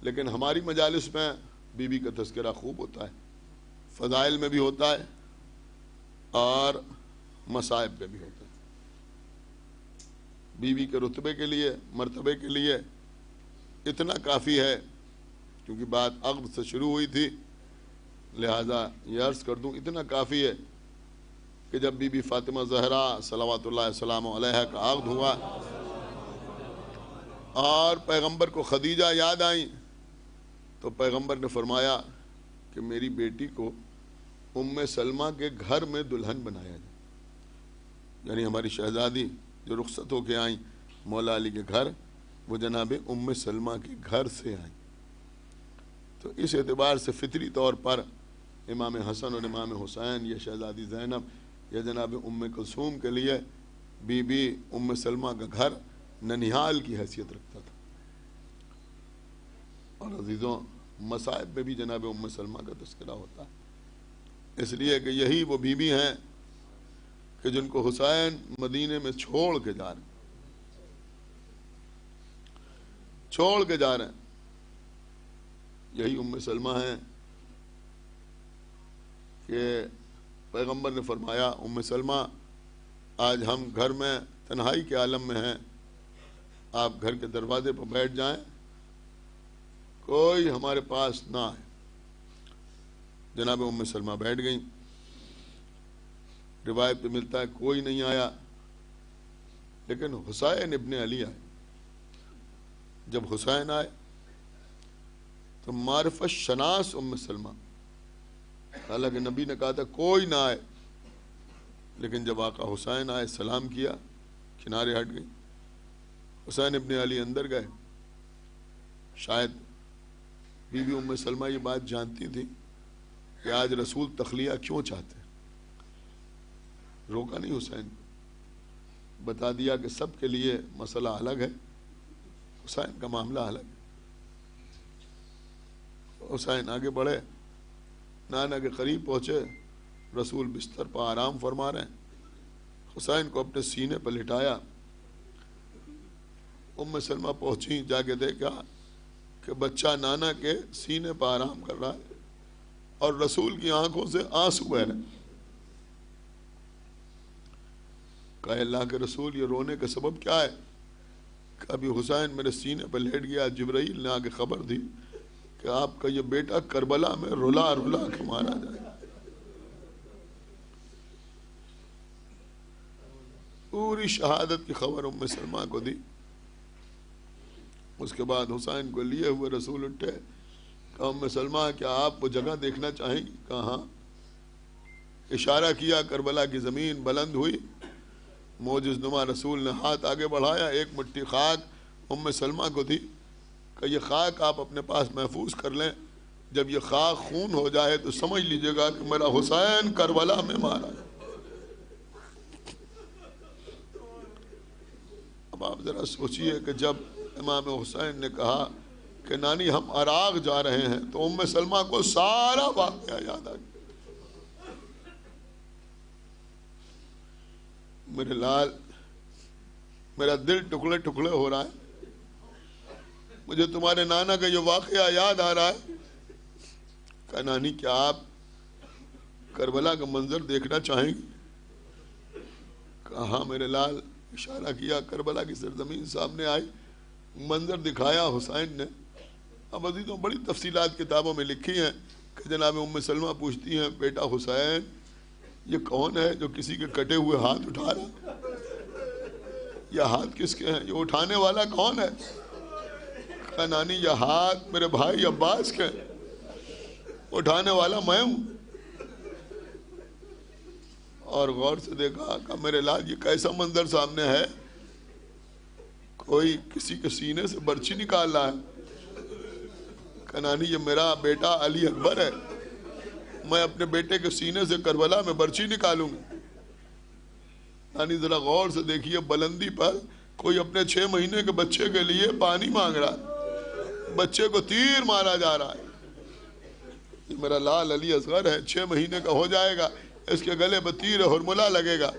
لیکن ہماری مجالس میں بی بی کا تذکرہ خوب ہوتا ہے، فضائل میں بھی ہوتا ہے اور مصائب میں بھی ہوتا ہے۔ بی بی کے رتبے کے لیے، مرتبے کے لیے اتنا کافی ہے، کیونکہ بات عقد سے شروع ہوئی تھی لہذا یہ عرض کر دوں، اتنا کافی ہے کہ جب بی بی فاطمہ زہرا صلوات اللہ وسلام علیہا کا عقد ہوا اور پیغمبر کو خدیجہ یاد آئیں تو پیغمبر نے فرمایا کہ میری بیٹی کو ام سلمہ کے گھر میں دلہن بنایا جائے، یعنی ہماری شہزادی جو رخصت ہو کے آئیں مولا علی کے گھر، وہ جناب ام سلمہ کے گھر سے آئیں۔ تو اس اعتبار سے فطری طور پر امام حسن اور امام حسین یا شہزادی زینب یا جناب ام کلثوم کے لیے بی بی ام سلمہ کا گھر ننیحال کی حیثیت رکھتا تھا۔ اور عزیزوں، مصائب میں بھی جناب ام سلمہ کا تذکرہ ہوتا ہے، اس لیے کہ یہی وہ بی بی ہیں کہ جن کو حسین مدینے میں چھوڑ کے جا رہے ہیں، یہی ام سلمہ ہیں کہ پیغمبر نے فرمایا ام سلمہ آج ہم گھر میں تنہائی کے عالم میں ہیں، آپ گھر کے دروازے پر بیٹھ جائیں، کوئی ہمارے پاس نہ آئے۔ جناب ام سلمہ بیٹھ گئیں، روایت پہ ملتا ہے کوئی نہیں آیا، لیکن حسین ابن علی آئے۔ جب حسین آئے تو معرفت شناس ام سلمہ، حالانکہ نبی نے کہا تھا کوئی نہ آئے، لیکن جب آقا حسین آئے سلام کیا، کنارے ہٹ گئی، حسین ابن علی اندر گئے. شاید بی بی ام سلمہ یہ بات جانتی تھی کہ آج رسول تخلیہ کیوں چاہتے ہیں. روکا نہیں حسین، بتا دیا کہ سب کے لیے مسئلہ الگ ہے، حسین کا معاملہ الگ ہے. حسین آگے بڑھے، نانا کے قریب پہنچے، رسول بستر پر آرام فرما رہے ہیں. حسین کو اپنے سینے پر لٹایا. ام سلمہ پہنچی، جا کے دیکھا کہ بچہ نانا کے سینے پر آرام کر رہا ہے اور رسول کی آنکھوں سے آنسو بہ رہے. کہا اللہ کے رسول یہ رونے کا سبب کیا ہے؟ کہ ابھی حسین میرے سینے پر لیٹ گیا، جبرائیل نے آ کے خبر دی کہ آپ کا یہ بیٹا کربلا میں رلا رلا کے مارا جائے. پوری شہادت کی خبر ام سلمہ کو دی. اس کے بعد حسین کو لیے ہوئے رسول اٹھے. کہا ام سلمہ کیا آپ وہ جگہ دیکھنا چاہیں گی؟ کہا ہاں. اشارہ کیا، کربلا کی زمین بلند ہوئی. معجز نما رسول نے ہاتھ آگے بڑھایا، ایک مٹھی خاک ام سلمہ کو دی کہ یہ خاک آپ اپنے پاس محفوظ کر لیں، جب یہ خاک خون ہو جائے تو سمجھ لیجئے گا کہ میرا حسین کربلا میں مارا. اب آپ ذرا سوچئے کہ جب امام حسین نے کہا کہ نانی ہم عراق جا رہے ہیں تو ام سلمہ کو سارا واقعہ یاد آ گیا. میرے لال، میرا دل ٹکڑے ٹکڑے ہو رہا ہے، مجھے تمہارے نانا کا یہ واقعہ یاد آ رہا ہے. کہا نانی کیا آپ کربلا کا منظر دیکھنا چاہیں گے؟ کہا ہاں میرے لال. اشارہ کیا، کربلا کی سرزمین سامنے آئی، منظر دکھایا حسین نے. اب عزیزوں بڑی تفصیلات کتابوں میں لکھی ہیں کہ جناب ام سلمہ پوچھتی ہیں بیٹا حسین یہ کون ہے جو کسی کے کٹے ہوئے ہاتھ اٹھا رہا؟ یہ ہاتھ کس کے ہیں؟ یہ اٹھانے والا کون ہے؟ کہا نانی یہ ہاتھ میرے بھائی عباس کے ہیں، اٹھانے والا میں ہوں. اور غور سے دیکھا کہ میرے لال یہ کیسا منظر سامنے ہے؟ کوئی کسی کے سینے سے برچی نکال رہا ہے. کہ نانی یہ میرا بیٹا علی اکبر ہے، میں اپنے بیٹے کے سینے سے کربلا میں برچی نکالوں گا. نانی ذرا غور سے دیکھیے، بلندی پر کوئی اپنے 6 مہینے کے بچے کے لیے پانی مانگ رہا ہے، بچے کو تیر مارا جا رہا ہے. یہ میرا لال علی اصغر ہے، 6 مہینے کا ہو جائے گا، اس کے گلے پر تیر ہرملا لگے گا.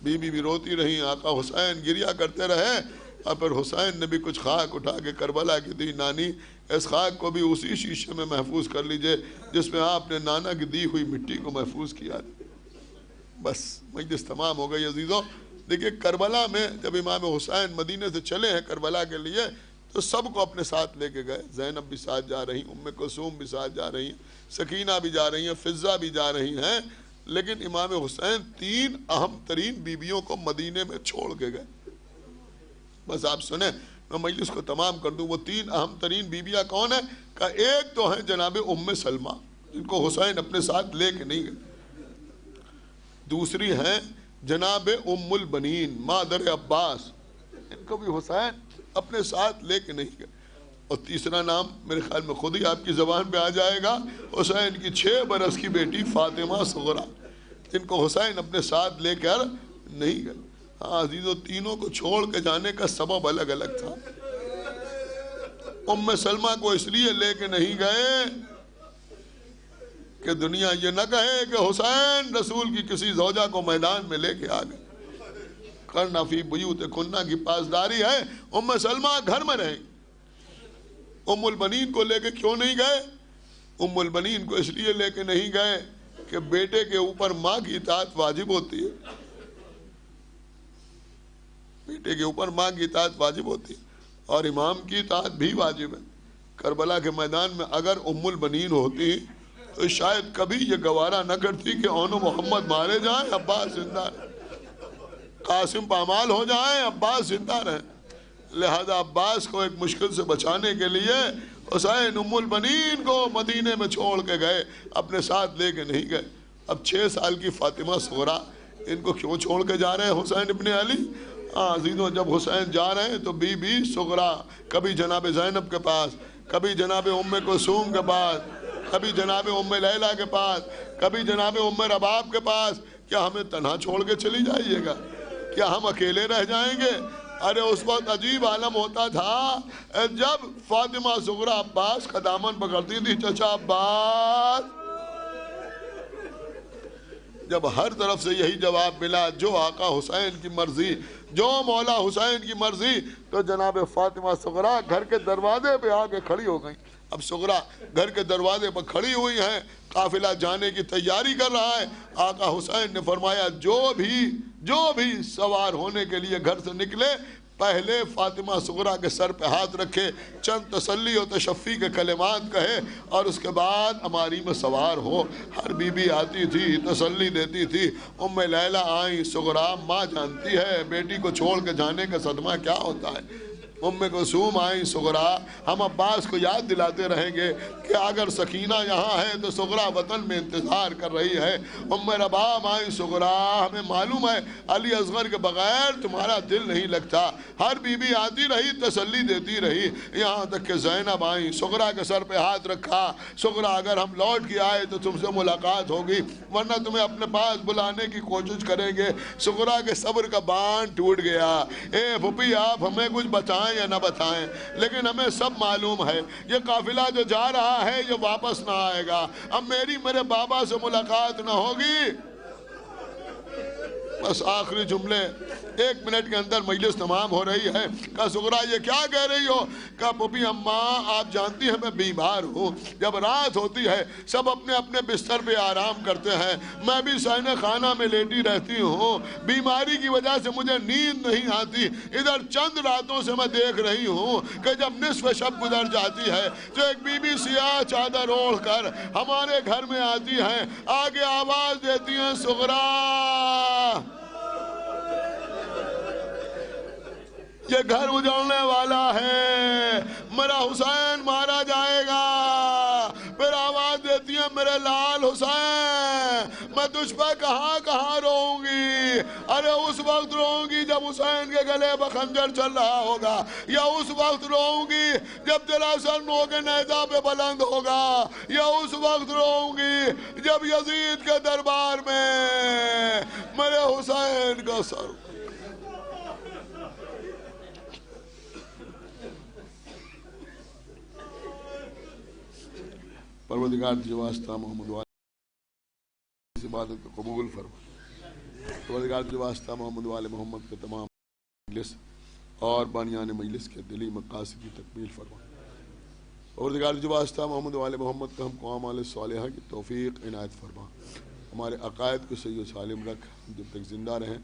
بی بی بھی روتی رہی، آقا حسین گریا کرتے رہے. اور پھر حسین نے بھی کچھ خاک اٹھا کے کربلا کی دی. نانی اس خاک کو بھی اسی شیشے میں محفوظ کر لیجئے جس میں آپ نے نانا کی دی ہوئی مٹی کو محفوظ کیا. بس مجلس تمام ہو گئی عزیزوں. دیکھیں کربلا میں جب امام حسین مدینے سے چلے ہیں کربلا کے لیے تو سب کو اپنے ساتھ لے کے گئے. زینب بھی ساتھ جا رہی، ام کلثوم بھی ساتھ جا رہی ہیں، سکینہ بھی جا رہی ہیں، فضہ بھی جا رہی ہیں. لیکن امام حسین 3 اہم ترین بیویوں کو مدینے میں چھوڑ کے گئے. بس آپ سنیں، میں مجلس کو تمام کر دوں. وہ 3 اہم ترین بیویاں کون ہیں؟ کہ ایک تو ہیں جناب ام سلمہ جن کو حسین اپنے ساتھ لے کے نہیں گئے. دوسری ہیں جناب ام البنین مادر عباس، ان کو بھی حسین اپنے ساتھ لے کے نہیں گئے. اور تیسرا نام میرے خیال میں خود ہی آپ کی زبان پہ آ جائے گا، حسین کی 6 برس کی بیٹی فاطمہ صغرا، جن کو حسین اپنے ساتھ لے کر نہیں گئے. ہاں عزیزوں تینوں کو چھوڑ کے جانے کا سبب الگ الگ تھا. ام سلمہ کو اس لیے لے کے نہیں گئے کہ دنیا یہ نہ کہے کہ حسین رسول کی کسی زوجہ کو میدان میں لے کے آ گئے. کرنا فی بیوت کننا کی پاسداری ہے، ام سلمہ گھر میں رہیں. ام البنین کو لے کے کیوں نہیں گئے؟ ام البنین کو اس لیے لے کے نہیں گئے کہ بیٹے کے اوپر ماں کی اطاعت واجب ہوتی ہے. بیٹے کے اوپر ماں کی اطاعت واجب ہوتی ہے اور امام کی اطاعت بھی واجب ہے. کربلا کے میدان میں اگر ام البنین ہوتی تو شاید کبھی یہ گوارا نہ کرتی کہ اون محمد مارے جائیں عباس زندہ رہیں، قاسم پامال ہو جائیں عباس زندہ رہیں. لہذا عباس کو ایک مشکل سے بچانے کے لیے حسین ام البنین کو مدینے میں چھوڑ کے گئے، اپنے ساتھ لے کے نہیں گئے. اب 6 سال کی فاطمہ صغرا، ان کو کیوں چھوڑ کے جا رہے ہیں حسین ابن علی؟ عزیزوں جب حسین جا رہے ہیں تو بی بی صغرا کبھی جناب زینب کے پاس، کبھی جناب ام کلثوم کے پاس، کبھی جناب ام لیلہ کے پاس، کبھی جناب ام رباب کے پاس، کیا ہمیں تنہا چھوڑ کے چلی جائیے گا؟ کیا ہم اکیلے رہ جائیں گے؟ ارے اس وقت عجیب عالم ہوتا تھا جب فاطمہ صغرا عباس کا دامن پکڑتی تھی، چچا عباس، جب ہر طرف سے یہی جواب ملا، جو آقا حسین کی مرضی، جو مولا حسین کی مرضی، تو جناب فاطمہ صغرا گھر کے دروازے پہ آ کے کھڑی ہو گئی۔ اب صغرا گھر کے دروازے پر کھڑی ہوئی ہیں، قافلہ جانے کی تیاری کر رہا ہے۔ آقا حسین نے فرمایا جو بھی سوار ہونے کے لیے گھر سے نکلے، پہلے فاطمہ صغرا کے سر پہ ہاتھ رکھے، چند تسلی و تشفی کے کلمات کہے، اور اس کے بعد اماری میں سوار ہو۔ ہر بی بی آتی تھی، تسلی دیتی تھی۔ ام لیلہ آئیں، صغرا ماں جانتی ہے بیٹی کو چھوڑ کے جانے کا صدمہ کیا ہوتا ہے۔ ام کلثوم آئیں، صغرا ہم عباس کو یاد دلاتے رہیں گے کہ اگر سکینہ یہاں ہے تو صغرا وطن میں انتظار کر رہی ہے۔ ام رباب آئیں، صغرا ہمیں معلوم ہے علی اصغر کے بغیر تمہارا دل نہیں لگتا۔ ہر بی بی آتی رہی، تسلی دیتی رہی، یہاں تک کہ زینب آئیں، صغرا کے سر پہ ہاتھ رکھا، صغرا اگر ہم لوٹ کے آئے تو تم سے ملاقات ہوگی، ورنہ تمہیں اپنے پاس بلانے کی کوشش کریں گے۔ صغرا کے صبر کا باندھ ٹوٹ گیا۔ اے پھوپھی آپ ہمیں کچھ بتائیں یا نہ بتائیں، لیکن ہمیں سب معلوم ہے یہ قافلہ جو جا رہا ہے یہ واپس نہ آئے گا۔ اب میرے بابا سے ملاقات نہ ہوگی۔ بس آخری جملے 1 منٹ کے اندر مجلس تمام ہو رہی ہے۔ کہا صغرا یہ کیا کہہ رہی ہو؟ کہا پھوپھی اماں آپ جانتی ہیں میں بیمار ہوں، جب رات ہوتی ہے سب اپنے اپنے بستر پہ آرام کرتے ہیں، میں بھی صحن خانہ میں لیٹی رہتی ہوں، بیماری کی وجہ سے مجھے نیند نہیں آتی۔ ادھر چند راتوں سے میں دیکھ رہی ہوں کہ جب نصف شب گزر جاتی ہے تو ایک بی بی سیاہ چادر اوڑھ کر ہمارے گھر میں آتی ہیں، آگے آواز دیتی ہیں صغرا یہ گھر اجڑنے والا ہے، میرا حسین مارا جائے گا۔ پھر آواز دیتی ہے میرے لال حسین میں تجھ پہ کہاں روؤں گی؟ ارے اس وقت روؤں گی جب حسین کے گلے پہ خنجر چل رہا ہوگا، یا اس وقت روؤں گی جب تیرا سر نوک نیزہ پہ بلند ہوگا، یا اس وقت روؤں گی جب یزید کے دربار میں میرے حسین کا سر۔ پروردگار تجھے واسطہ محمد والے اس عبادت کو قبول فرما۔ پروردگار تجھے واسطہ محمد والے محمد کے تمام مجلس اور بانیان مجلس کے دلی مقاصد کی تکمیل فرما۔ پروردگار تجھے واسطہ محمد والے محمد کا ہم کو اعمال صالحہ کی توفیق عنایت فرما۔ ہمارے عقائد کو صحیح و سالم رکھ، جب تک زندہ رہیں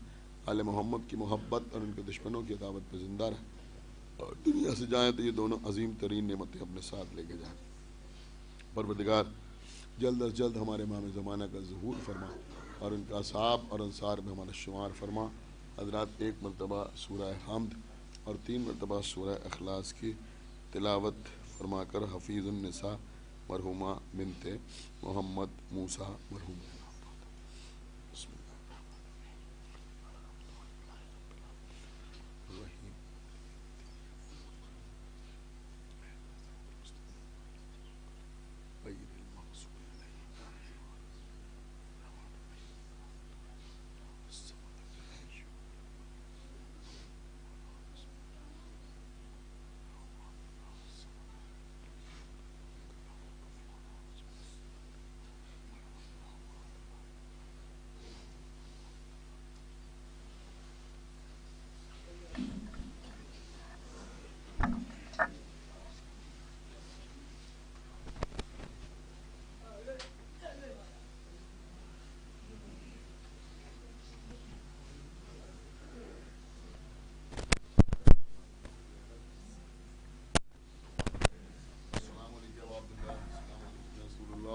آل محمد کی محبت اور ان کے دشمنوں کی عداوت پہ زندہ رہیں، اور دنیا سے جائیں تو یہ دونوں عظیم ترین نعمتیں اپنے ساتھ لے کے جائیں۔ پروردگار جلد از جلد ہمارے امام زمانہ کا ظہور فرما اور ان کا اصحاب اور انصار میں ہمارا شمار فرما۔ حضرات 1 مرتبہ سورہ حمد اور 3 مرتبہ سورہ اخلاص کی تلاوت فرما کر حفیظ النساء مرحومہ بنت محمد موسیٰ مرحوم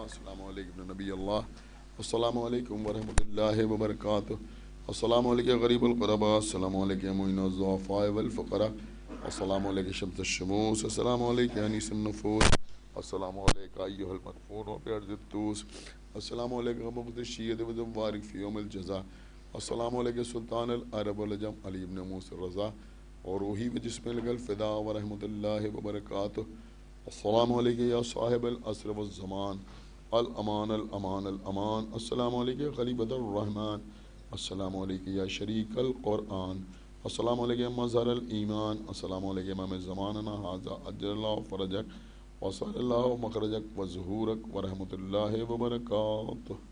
السلام علیکم نبی اللہ، السلام علیکم ورحمۃ اللہ وبرکاتہ، السلام علیکم غریب القرباء، السلام علیکم معین الضعفاء والفقراء، السلام علیکم شمس الشموس، السلام علیکم انیس النفوس، السلام علیکم ایھا المدفون وبعرض الطوس، السلام علیکم مقت الشید وذموارک فی یوم الجزاء، السلام علیکم سلطان العرب العجم علی ابن موسی رضا اور روحی و جسم الفدا ورحمۃ اللہ وبرکاتہ. السلام علیکم یا صاحب العصر والزمان الامان الامان الامان. السلام علیکم خلیفۃ الرحمن. السلام علیکم یا شریک القرآن. السلام علیکم مظہر الایمان. السلام علیکم امام زماننا ھذا اجل اللہ فرجک وصلی اللہ مخرجک وظہورک ورحمۃ اللہ وبرکاتہ.